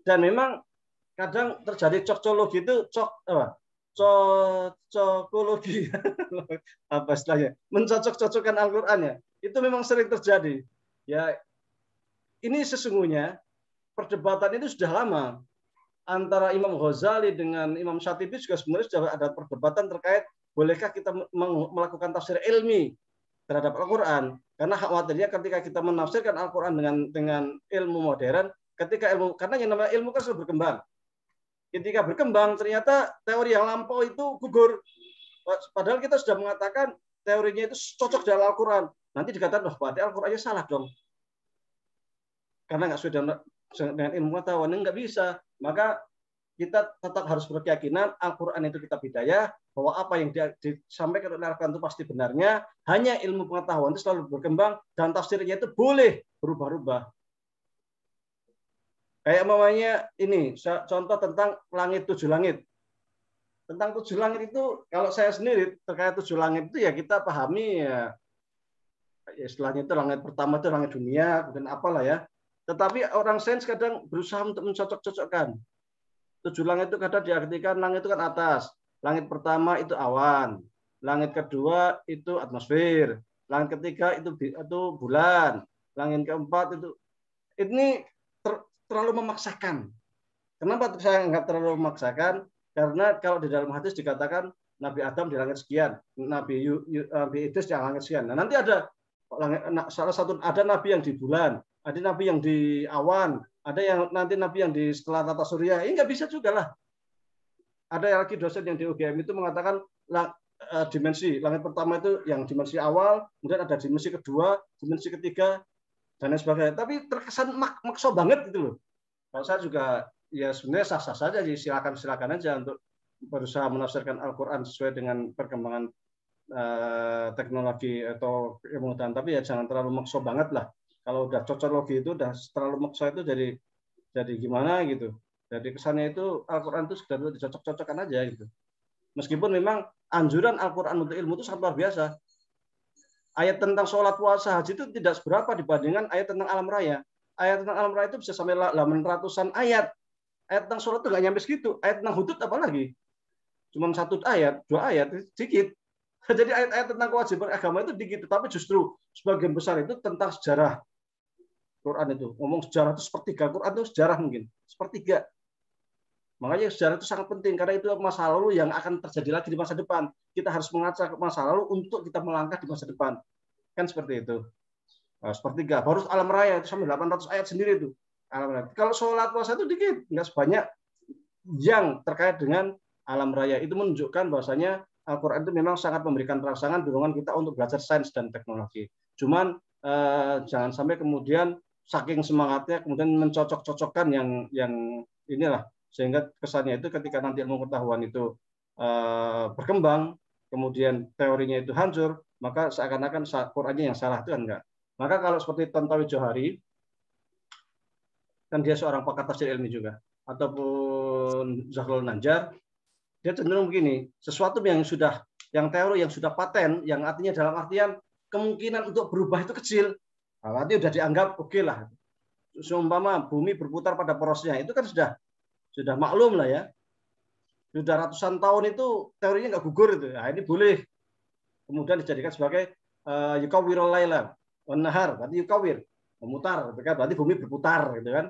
Dan memang kadang terjadi cocokologi itu cocokologi apa istilahnya? Mencocok-cocokkan Al-Qur'an ya. Itu memang sering terjadi. Ya, ini sesungguhnya perdebatan itu sudah lama antara Imam Ghazali dengan Imam Syatibi juga sebenarnya sudah ada perdebatan terkait bolehkah kita melakukan tafsir ilmi terhadap Al-Quran, karena khawatirnya ketika kita menafsirkan Al-Quran dengan ilmu modern, karena yang namanya ilmu kan selalu berkembang. Ketika berkembang ternyata teori yang lampau itu gugur, padahal kita sudah mengatakan teorinya itu cocok dengan Al-Quran. Nanti dikatakan berarti Al-Qurannya salah dong, karena nggak sesuai dengan ilmu pengetahuan. Nggak bisa. Maka kita tetap harus berkeyakinan Al-Quran itu kitab hidayah, bahwa apa yang disampaikan oleh Al-Quran itu pasti benarnya, hanya ilmu pengetahuan itu selalu berkembang, dan tafsirnya itu boleh berubah-ubah. Kayak namanya ini, contoh tentang langit 7 langit. Tentang 7 langit itu, kalau saya sendiri terkait 7 langit itu ya kita pahami ya istilahnya itu langit pertama itu langit dunia, kemudian apalah ya. Tetapi orang sains kadang berusaha untuk mencocok-cocokkan. 7 langit itu kadang diartikan langit itu kan atas. Langit pertama itu awan. Langit kedua itu atmosfer. Langit ketiga itu bulan. Langit keempat itu. Ini terlalu memaksakan. Kenapa saya nggak terlalu memaksakan? Karena kalau di dalam hadis dikatakan Nabi Adam di langit sekian, Nabi Idris di langit sekian. Nah, nanti ada salah satu ada nabi yang di bulan, ada nabi yang di awan, ada yang nanti nabi yang di setelah tata surya. Ini nggak bisa juga lah. Ada lagi dosen yang di UGM itu mengatakan dimensi langit pertama itu yang dimensi awal, kemudian ada dimensi kedua, dimensi ketiga, dan lain sebagainya. Tapi terkesan makso banget gitu loh. Kalau saya juga ya sebenarnya sah-sah saja, silakan aja untuk berusaha menafsirkan Al-Quran sesuai dengan perkembangan teknologi atau ilmu-ilmuan, tapi ya jangan terlalu makso banget lah. Kalau udah cocokologi itu udah terlalu makso itu jadi gimana gitu. Jadi kesannya itu Al-Quran itu sekedar dicocok-cocokkan aja gitu. Meskipun memang anjuran Al-Quran untuk ilmu itu sangat luar biasa. Ayat tentang sholat, puasa, haji itu tidak seberapa dibandingkan ayat tentang alam raya. Ayat tentang alam raya itu bisa sampai 800-an ayat. Ayat tentang sholat itu nggak nyampe segitu. Ayat tentang hudud apalagi? Cuma 1 ayat, 2 ayat, sedikit. Jadi ayat-ayat tentang kewajiban agama itu dikit, tapi justru sebagian besar itu tentang sejarah. Quran itu ngomong sejarah itu sepertiga, Quran itu sejarah mungkin sepertiga. Makanya sejarah itu sangat penting karena itu masa lalu yang akan terjadi lagi di masa depan. Kita harus mengaca ke masa lalu untuk kita melangkah di masa depan. Kan seperti itu. Nah, sepertiga. Baru alam raya itu sampai 800 ayat sendiri itu. Kalau sholat puasa itu dikit, nggak sebanyak yang terkait dengan alam raya. Itu menunjukkan bahwasanya Al-Quran itu memang sangat memberikan rangsangan dorongan kita untuk belajar sains dan teknologi. Cuman jangan sampai kemudian saking semangatnya kemudian mencocok-cocokkan yang inilah, sehingga kesannya itu ketika nanti ilmu pengetahuan itu berkembang, kemudian teorinya itu hancur, maka seakan-akan Qurannya yang salah, itu kan enggak. Maka kalau seperti Tontowi Johari, kan dia seorang pakar tafsir ilmi juga, ataupun Zahrul Nanjar, dia cenderung begini, sesuatu yang teori yang sudah paten, yang artinya dalam artian kemungkinan untuk berubah itu kecil, berarti sudah dianggap oke lah. Seumpama bumi berputar pada porosnya, itu kan sudah maklum lah ya. Sudah ratusan tahun itu teorinya nggak gugur itu. Nah, ini boleh kemudian dijadikan sebagai yukawwirul laila wan nahar, berarti yukawwir, memutar, berarti bumi berputar gitu kan.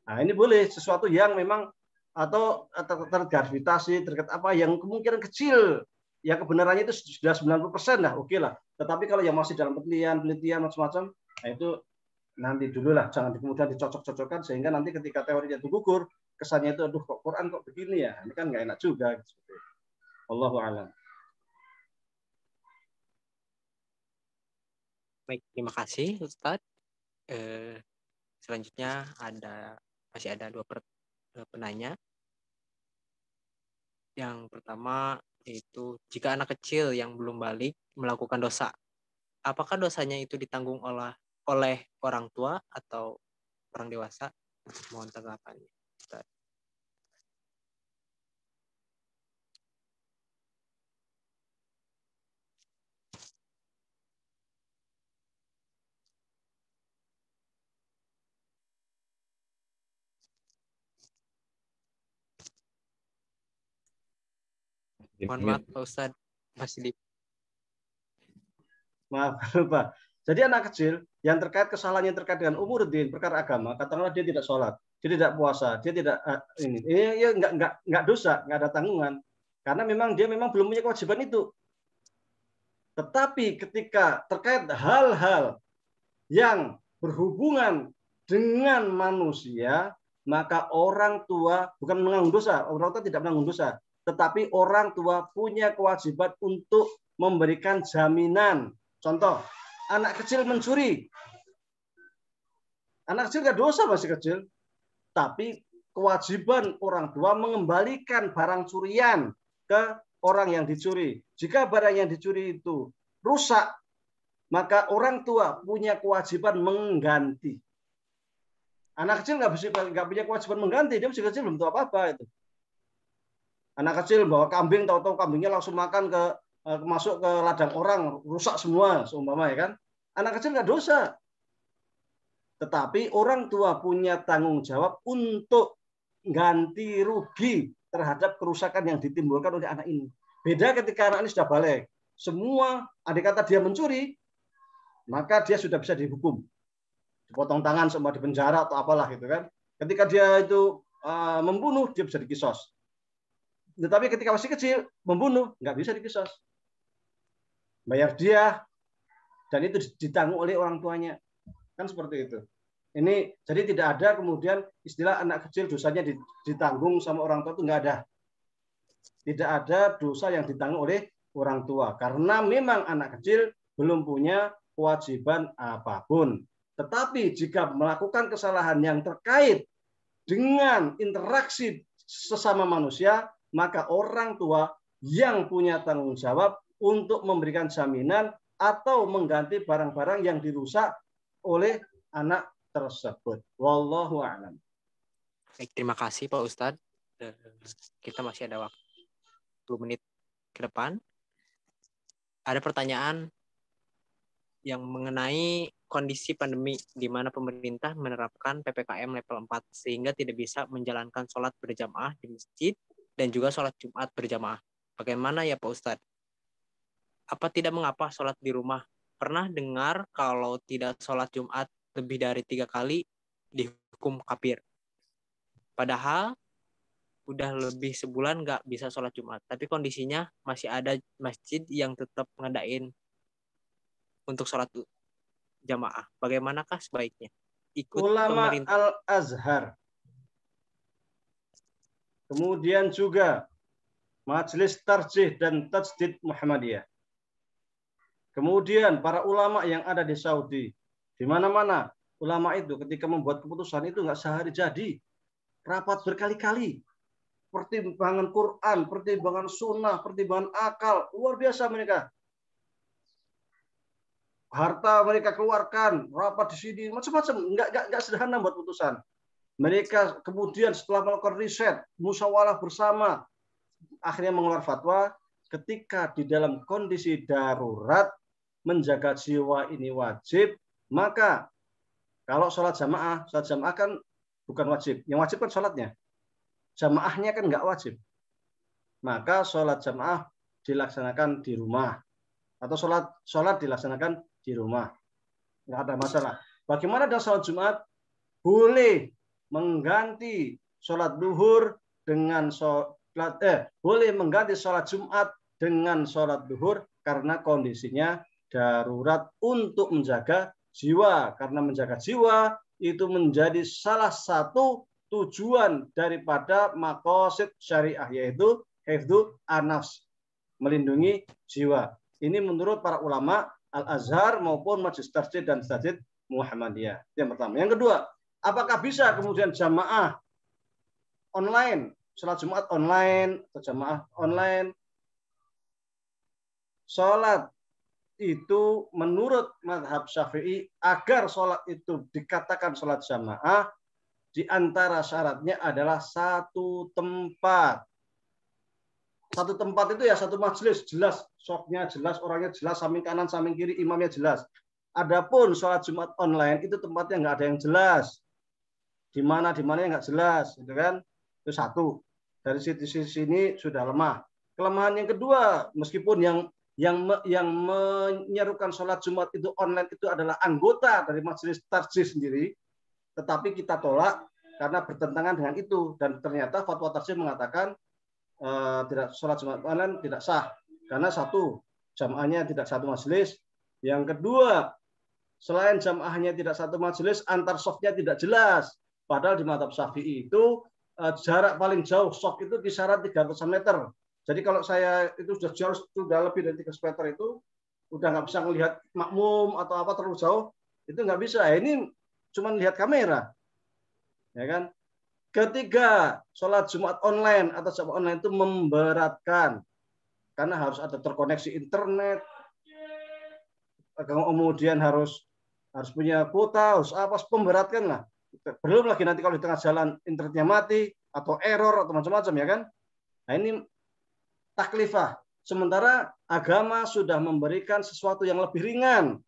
Nah, ini boleh sesuatu yang memang atau tergravitasi terkait apa yang kemungkinan kecil ya kebenarannya itu sudah 90% lah, oke lah. Tetapi kalau yang masih dalam penelitian macam-macam, nah itu nanti dulu lah, jangan kemudian dicocok-cocokkan sehingga nanti ketika teorinya itu gugur, kesannya itu aduh kok Quran kok begini ya, ini kan nggak enak juga. Allahu a'lam. Baik, terima kasih Ustadz. Selanjutnya masih ada dua penanya. Yang pertama yaitu jika anak kecil yang belum balik melakukan dosa, apakah dosanya itu ditanggung oleh orang tua atau orang dewasa? Mohon tanggapannya, Ustaz. Mohon maaf Pak Ustadz, masih di Maaf, lupa. Jadi anak kecil yang terkait kesalahan yang terkait dengan umuruddin, perkara agama, katakanlah dia tidak sholat, dia tidak puasa, dia tidak ya nggak dosa, nggak ada tanggungan, karena memang dia belum punya kewajiban itu. Tetapi ketika terkait hal-hal yang berhubungan dengan manusia, maka orang tua bukan menanggung dosa, orang tua tidak menanggung dosa, tetapi orang tua punya kewajiban untuk memberikan jaminan. Contoh, anak kecil mencuri. Anak kecil nggak dosa, masih kecil. Tapi kewajiban orang tua mengembalikan barang curian ke orang yang dicuri. Jika barang yang dicuri itu rusak, maka orang tua punya kewajiban mengganti. Anak kecil nggak punya kewajiban mengganti, dia masih kecil belum tahu apa-apa itu. Anak kecil bawa kambing, tahu-tahu kambingnya langsung makan masuk ke ladang orang, rusak semua, seumpama ya kan. Anak kecil nggak dosa. Tetapi orang tua punya tanggung jawab untuk ganti rugi terhadap kerusakan yang ditimbulkan oleh anak ini. Beda ketika anak ini sudah balik. Semua, andai kata dia mencuri, maka dia sudah bisa dihukum. Dipotong tangan, semua di penjara atau apalah gitu kan. Ketika dia itu membunuh, dia bisa dikisos. Tetapi ketika masih kecil, membunuh, nggak bisa dikisos. Bayar dia, dan itu ditanggung oleh orang tuanya. Kan seperti itu. Ini jadi tidak ada kemudian istilah anak kecil dosanya ditanggung sama orang tua, itu nggak ada. Tidak ada dosa yang ditanggung oleh orang tua. Karena memang anak kecil belum punya kewajiban apapun. Tetapi jika melakukan kesalahan yang terkait dengan interaksi sesama manusia, maka orang tua yang punya tanggung jawab untuk memberikan jaminan atau mengganti barang-barang yang dirusak oleh anak tersebut. Wallahu a'lam. Baik, terima kasih Pak Ustadz. Kita masih ada waktu 10 menit ke depan. Ada pertanyaan yang mengenai kondisi pandemi di mana pemerintah menerapkan PPKM level 4 sehingga tidak bisa menjalankan sholat berjamaah di masjid dan juga sholat Jumat berjamaah. Bagaimana ya Pak Ustadz? Apa tidak mengapa sholat di rumah? Pernah dengar kalau tidak sholat Jumat lebih dari 3 kali dihukum kafir. Padahal udah lebih sebulan nggak bisa sholat Jumat. Tapi kondisinya masih ada masjid yang tetap ngadain untuk sholat jamaah. Bagaimanakah sebaiknya? Ikut ulama pemerintah. Al-Azhar. Kemudian juga Majelis Tarjih dan Tajdid Muhammadiyah. Kemudian para ulama yang ada di Saudi. Di mana-mana ulama itu ketika membuat keputusan itu nggak sehari jadi. Rapat berkali-kali. Pertimbangan Quran, pertimbangan sunnah, pertimbangan akal. Luar biasa mereka. Harta mereka keluarkan, rapat di sini, macam-macam. Nggak sederhana buat putusan. Mereka kemudian setelah melakukan riset, musyawarah bersama, akhirnya mengeluarkan fatwa ketika di dalam kondisi darurat, menjaga jiwa ini wajib, maka kalau sholat jamaah kan bukan wajib. Yang wajib kan sholatnya. Jamaahnya kan nggak wajib. Maka sholat jamaah dilaksanakan di rumah. Atau sholat dilaksanakan di rumah. Nggak ada masalah. Bagaimana dengan sholat Jumat? Boleh mengganti sholat duhur dengan boleh mengganti sholat Jumat dengan sholat duhur karena kondisinya darurat untuk menjaga jiwa. Karena menjaga jiwa itu menjadi salah satu tujuan daripada maqasid syariah, yaitu hifdzu an-nafs, melindungi jiwa. Ini menurut para ulama Al-Azhar maupun Majelis Tarjih dan Tajid Muhammadiyah. Yang pertama. Yang kedua, apakah bisa kemudian jamaah online, sholat Jumat online atau jamaah online? Sholat itu menurut mazhab Syafi'i, agar sholat itu dikatakan sholat jamaah, di antara syaratnya adalah satu tempat. Satu tempat itu ya satu majelis, jelas sofnya jelas, orangnya jelas, samping kanan, samping kiri, imamnya jelas. Adapun sholat Jumat online itu tempatnya nggak ada yang jelas. Di mana nggak jelas, gitu kan? Itu satu. Dari sisi sini sudah lemah. Kelemahan yang kedua, meskipun yang menyerukan sholat Jumat itu online itu adalah anggota dari Majelis Tarjih sendiri, tetapi kita tolak karena bertentangan dengan itu, dan ternyata fatwa Tarjih mengatakan tidak, sholat Jumat online tidak sah karena satu, jamaahnya tidak satu majelis. Yang kedua, selain jamaahnya tidak satu majelis, antar sofnya tidak jelas. Padahal di mazhab Syafi'i itu jarak paling jauh sof itu kisaran 300 meter. Jadi kalau saya itu sudah jauh, sudah lebih dari 300 meter itu udah nggak bisa melihat makmum atau apa terlalu jauh, itu nggak bisa. Ini cuma lihat kamera, ya kan? Ketiga, sholat Jumat online atau jamaah online itu memberatkan karena harus ada terkoneksi internet, kemudian harus punya kuota, harus apa, memberatkan lah. Belum lagi nanti kalau di tengah jalan internetnya mati atau error atau macam-macam, ya kan? Nah ini taklifah. Sementara agama sudah memberikan sesuatu yang lebih ringan,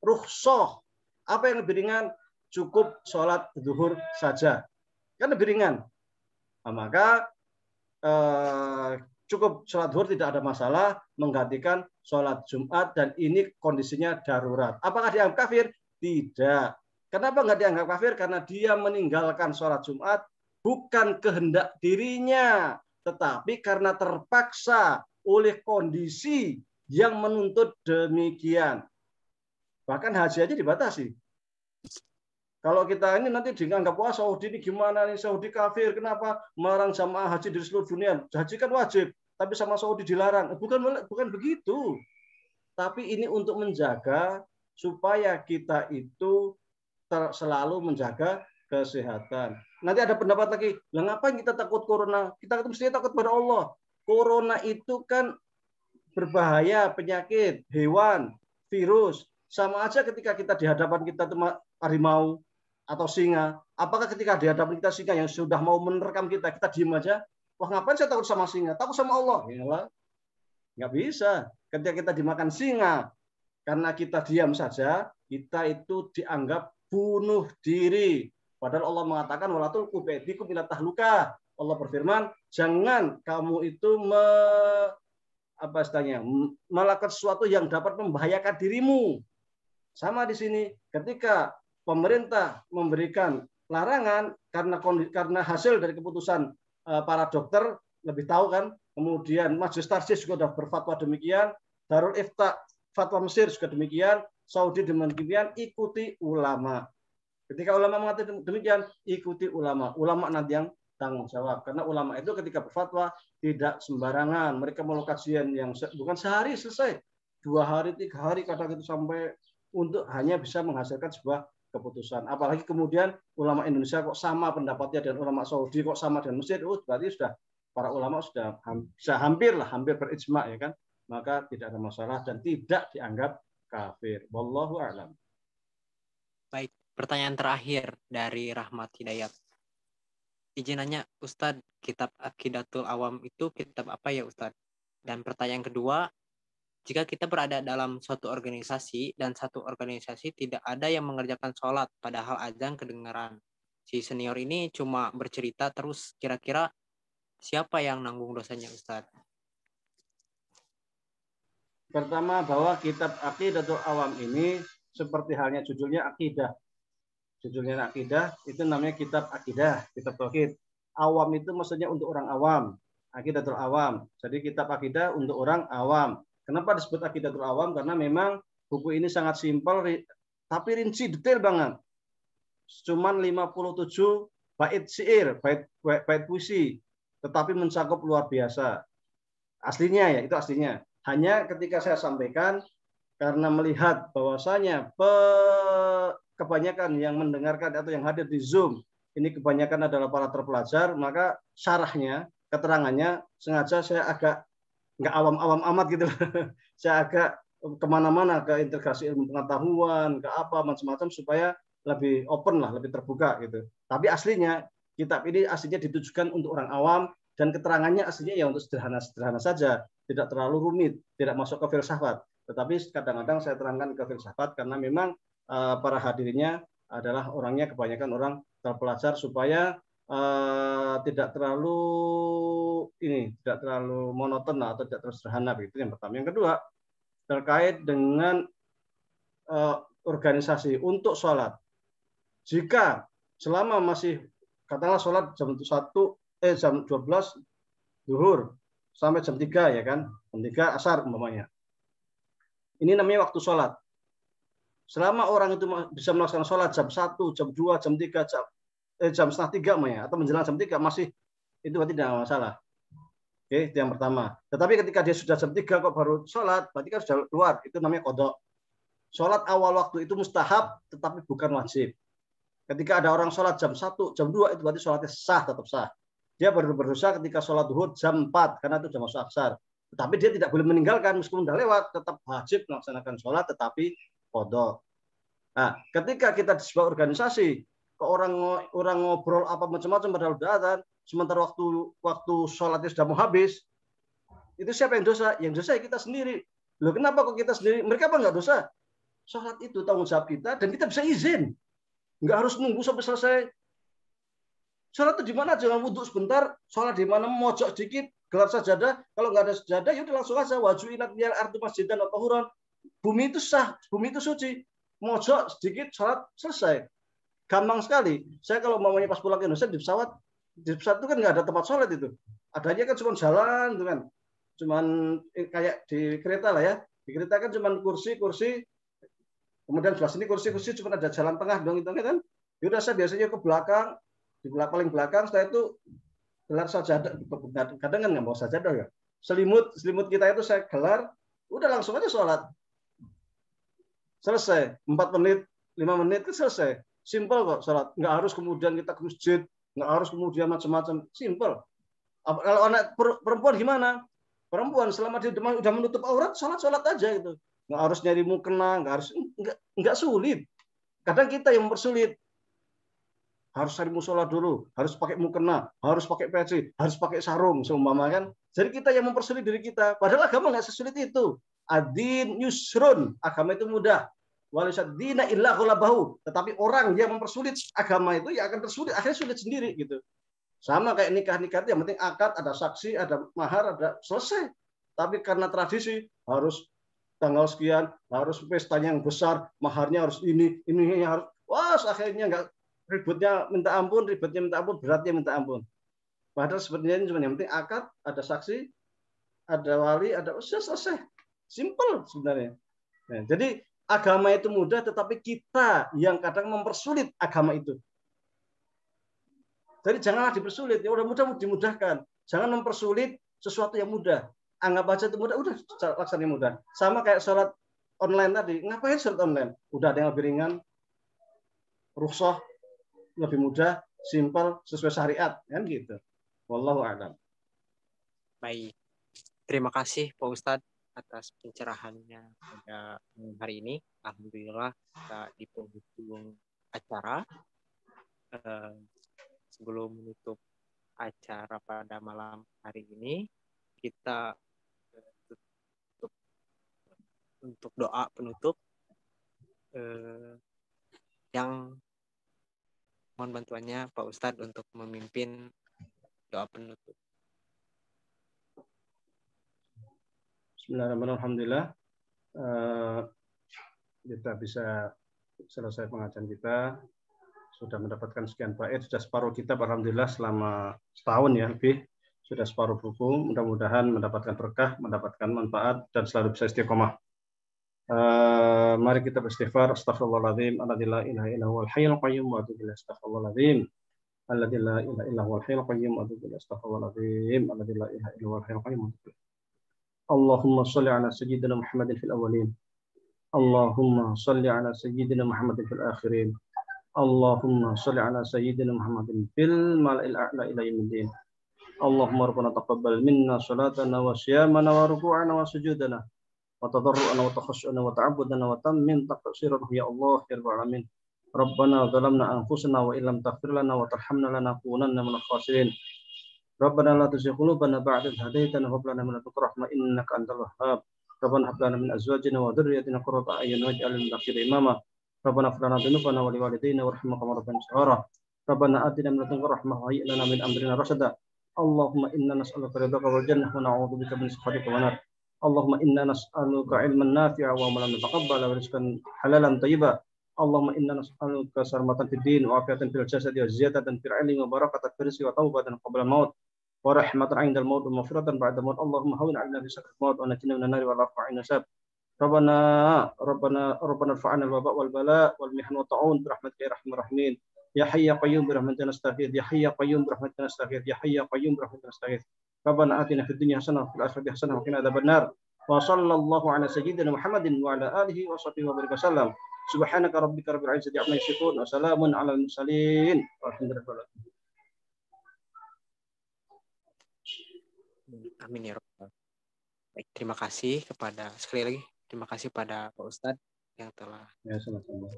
rukhsah. Apa yang lebih ringan? Cukup sholat zuhur saja, kan lebih ringan. Nah, maka cukup sholat zuhur, tidak ada masalah, menggantikan sholat Jumat, dan ini kondisinya darurat. Apakah dianggap kafir? Tidak. Kenapa nggak dianggap kafir? Karena dia meninggalkan sholat Jumat bukan kehendak dirinya, tetapi karena terpaksa oleh kondisi yang menuntut demikian. Bahkan haji aja dibatasi. Kalau kita ini nanti dianggap, wah Saudi ini gimana nih, Saudi kafir, kenapa melarang jamaah haji di seluruh dunia? Haji kan wajib, tapi sama Saudi dilarang. Bukan begitu. Tapi ini untuk menjaga supaya kita itu selalu menjaga kesehatan. Nanti ada pendapat lagi, lah ngapain kita takut corona? Kita mestinya takut pada Allah. Corona itu kan berbahaya, penyakit, hewan, virus. Sama aja ketika kita di hadapan kita harimau atau singa. Apakah ketika di hadapan kita singa yang sudah mau menerkam kita, kita diem aja? Wah ngapain saya takut sama singa? Takut sama Allah. Yalah. Nggak bisa. Ketika kita dimakan singa, karena kita diam saja, kita itu dianggap bunuh diri. Padahal Allah mengatakan wala tulqu biaydikum ila tahluka. Allah berfirman, jangan kamu itu melakukan sesuatu yang dapat membahayakan dirimu. Sama di sini, ketika pemerintah memberikan larangan karena hasil dari keputusan para dokter lebih tahu kan, kemudian Majelis Tarjih juga sudah berfatwa demikian, Darul Ifta fatwa Mesir juga demikian, Saudi demikian, ikuti ulama. Ketika ulama mengatakan demikian, ikuti ulama. Ulama nanti yang tanggung jawab. Karena ulama itu ketika berfatwa tidak sembarangan. Mereka melakukan kajian yang bukan sehari selesai, 2 hari, 3 hari, kadang itu sampai untuk hanya bisa menghasilkan sebuah keputusan. Apalagi kemudian ulama Indonesia kok sama pendapatnya dengan ulama Saudi, kok sama dengan Mesir, berarti sudah para ulama sudah hampir berijma, ya kan? Maka tidak ada masalah dan tidak dianggap kafir. Wallahu a'lam. Baik, pertanyaan terakhir dari Rahmat Hidayat. Izin nanya, Ustadz, kitab Aqidatul Awam itu kitab apa ya Ustadz? Dan pertanyaan kedua, jika kita berada dalam suatu organisasi dan satu organisasi tidak ada yang mengerjakan sholat, padahal azan kedengaran. Si senior ini cuma bercerita terus, kira-kira siapa yang nanggung dosanya Ustadz? Pertama, bahwa kitab Aqidatul Awam ini seperti halnya judulnya akidah. Judulnya akidah itu namanya kitab akidah, kitab tauhid. Awam itu maksudnya untuk orang awam. Aqidatul Awam. Jadi kitab akidah untuk orang awam. Kenapa disebut Aqidatul Awam? Karena memang buku ini sangat simpel tapi rinci detail banget. Cuman 57 bait syair, bait puisi, tetapi mencakup luar biasa. Aslinya ya, itu aslinya. Hanya ketika saya sampaikan karena melihat bahwasanya kebanyakan yang mendengarkan atau yang hadir di Zoom ini kebanyakan adalah para terpelajar, maka syarahnya, keterangannya sengaja saya agak nggak awam-awam amat gitu. Saya agak kemana-mana ke integrasi ilmu pengetahuan, ke apa macam-macam supaya lebih open lah, lebih terbuka gitu. Tapi aslinya kitab ini aslinya ditujukan untuk orang awam dan keterangannya aslinya ya untuk sederhana-sederhana saja, tidak terlalu rumit, tidak masuk ke filsafat. Tetapi kadang-kadang saya terangkan ke filsafat karena memang para hadirinnya adalah orangnya kebanyakan orang terpelajar supaya tidak terlalu tidak terlalu monoton atau tidak terlalu sederhana begitu yang pertama. Yang kedua terkait dengan organisasi untuk sholat. Jika selama masih katakanlah sholat jam 12 zuhur sampai jam 3 ya kan, jam 3 asar umpamanya. Ini namanya waktu sholat. Selama orang itu bisa melaksanakan sholat jam 1, jam 2, jam 3, jam setengah 3 ya, atau menjelang jam 3 masih itu berarti tidak masalah. Oke, itu yang pertama. Tetapi ketika dia sudah jam 3 kok baru sholat, berarti kan sudah keluar. Itu namanya qadha. Sholat awal waktu itu mustahab, tetapi bukan wajib. Ketika ada orang sholat jam 1, jam 2, itu berarti sholatnya sah, tetap sah. Dia baru berdosa ketika sholat duhur jam 4, karena itu sudah masuk asar. Tetapi dia tidak boleh meninggalkan, meskipun sudah lewat, tetap wajib melaksanakan sholat, tetapi qadha. Nah, ketika kita di sebuah organisasi, orang ngobrol apa macam-macam padahal udah azan, sementara waktu sholatnya sudah mau habis, itu siapa yang dosa? Yang dosa ya kita sendiri. Loh, kenapa kok kita sendiri? Mereka apa nggak dosa? Sholat itu tanggung jawab kita dan kita bisa izin. Nggak harus nunggu sampai selesai. Sholat itu di mana? Jangan wudhu sebentar, sholat di mana mojok sedikit, gelar sajadah. Kalau nggak ada sajadah, ya udah langsung aja. Wajulat biar artu masjidan atau tahuran. Bumi itu sah, bumi itu suci. Mojok sedikit, sholat selesai. Gampang sekali. Saya kalau mamanya pas pulang ke Indonesia di pesawat itu kan nggak ada tempat sholat itu. Adanya kan cuma jalan, gitu kan. Cuman kayak di kereta lah ya. Di kereta kan cuma kursi, kemudian sebelah sini kursi cuma ada jalan tengah dong itu kan. Yaudah saya biasanya ke belakang, di paling belakang setelah itu gelar sajadah. Kadang kan nggak mau sajadah ya. Selimut kita itu saya gelar, udah langsung aja sholat. Selesai, 4 menit, 5 menit kan selesai. Simple kok sholat. Nggak harus kemudian kita ke masjid, nggak harus kemudian macam-macam. Simple. Kalau anak perempuan gimana? Perempuan selama dia udah menutup aurat, sholat aja gitu. Nggak harus nyari mukena, nggak sulit. Kadang kita yang mempersulit. Harus cari musola dulu, harus pakai mukena, harus pakai peci, harus pakai sarung, seumpama kan. Jadi kita yang mempersulit diri kita. Padahal agama nggak sesulit itu. Ad-din yusrun, agama itu mudah. Walisad dina illa ghalabahu. Tetapi orang yang mempersulit agama itu ya akan tersulit, akhirnya sulit sendiri gitu. Sama kayak nikah itu yang penting akad, ada saksi, ada mahar, ada selesai. Tapi karena tradisi harus tanggal sekian, harus pesta yang besar, maharnya harus ini harus. Wah, akhirnya enggak ributnya minta ampun, beratnya minta ampun. Padahal sebenarnya cuma yang penting akad, ada saksi, ada wali, ada selesai. Simple sebenarnya. Nah, jadi agama itu mudah, tetapi kita yang kadang mempersulit agama itu. Jadi janganlah dipersulit, ya udah mudah dimudahkan. Jangan mempersulit sesuatu yang mudah. Anggap aja itu mudah, udah laksanain mudah. Sama kayak sholat online tadi, ngapain sholat online? Udah ada yang lebih ringan, rukhsah, lebih mudah, simpel, sesuai syariat, kan gitu. Wallahu a'lam. Baik, terima kasih Pak Ustadz atas pencerahannya pada hari ini. Alhamdulillah kita di penghujung acara. Sebelum menutup acara pada malam hari ini, kita tutup untuk doa penutup yang mohon bantuannya Pak Ustadz untuk memimpin doa penutup. Bismillahirrahmanirrahim. Kita bisa selesai pengajian kita, sudah mendapatkan sekian bait, sudah separuh kita alhamdulillah selama setahun ya lebih sudah separuh buku. Mudah-mudahan mendapatkan berkah, mendapatkan manfaat, dan selalu bisa istiqomah. Mari kita beristighfar. Astaghfirullahaladzim. Alladzi la ilaha illa huwal hayyul qayyum wa atubu ilaih. Astaghfirullahaladzim. Alladzi la ilaha illa huwal hayyul qayyum wa atubu ilaih. Astaghfirullahaladzim. Alladzi la ilaha illa huwal hayyul qayyum wa atubu ilaih. Allahumma shalli ala sayyidina Muhammadin fil awwalin. Allahumma shalli ala sayyidina Muhammadin fil akhirin. Allahumma shalli ala sayyidina Muhammadin fil mala'il a'la ila yaumiddin. Allahumma rabbana taqabbal minna salatana wa siyamana wa ruku'ana wa sujudana wa tadarru'ana wa takhashu'ana wa ta'abbudana wa tammin taqsirana ya Allah ya rabbal alamin. Rabbana zalamna anfusana wa illam taghfir lana wa tarhamna lanakunanna minal khasirin. Rabbana la tuzigh qulubana ba'da idh hadaytana wa hab lana min ladunka rahmah innaka antal wahhab. Rabbana hab lana min azwajina wa dhurriyyatina qurrata a'yun waj'alna lil muttaqina imama. Rabbana ighfir lana dhunubana wa liwalidayna warhamna kama rabbayana shaghira. Rabbana atina min ladunka rahmah wa hayyi lana min amrina rashada. Allahumma inna nas'aluka ridhaka wal jannah wa na'udzubika min sakhatika wan nar. Allahumma inna nas'aluka ilman nafi'a wa amalan mutaqabbala wa rizqan halalan thayyiba. Allahumma inna nas'aluka salamatan fid din wa afiatan fil jasadi wa ziyadatan fil ilmi wa barakatan fil rizqi wa taubatan qabla al-maut wa rahmatan 'inda al-maut wa maghfiratan ba'da al-maut. Allahumma hawwin 'alaina fi sakrati al-maut wa najjina minan nari wa rafa'in nasab. Rabbana irfa'na al-waba' wal bala' wal mihn wa ta'un bi rahmatika ya arhamar rahimin. Ya hayy ya qayyum bi rahmatika nastaghfir. Ya hayy ya qayyum bi rahmatika nastaghfir. Ya hayy ya qayyum bi rahmatika nastaghfir. Rabbana atina fid dunya hasanah wa fil akhirati hasanah wa qina adzabannar. Wa sallallahu ala sayyidina Muhammadin wa ala alihi wa sahbihi wa baraka wasallam. Subhanaka rabbika rabbil izzati amma yasifun wa salamun alal mursalin. Walhamdulillah. Amin ya Rabbal. Baik, terima kasih sekali lagi terima kasih pada Pak Ustadz yang telah sama-sama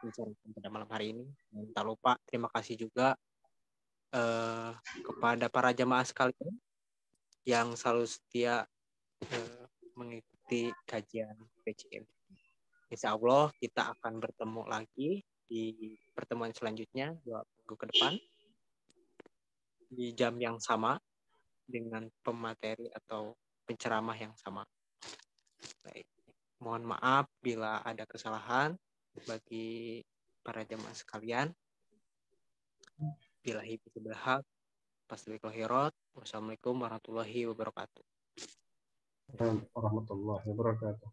bincangkan pada malam hari ini. Dan tak lupa terima kasih juga kepada para jamaah sekalian yang selalu setia mengikuti kajian PCM. Insya Allah kita akan bertemu lagi di pertemuan selanjutnya 2 minggu ke depan di jam yang sama dengan pemateri atau penceramah yang sama. Baik. Mohon maaf bila ada kesalahan bagi para jamaah sekalian. Billahi taufiq wal hidayah. Khairat. Wassalamualaikum warahmatullahi wabarakatuh. warahmatullahi wabarakatuh.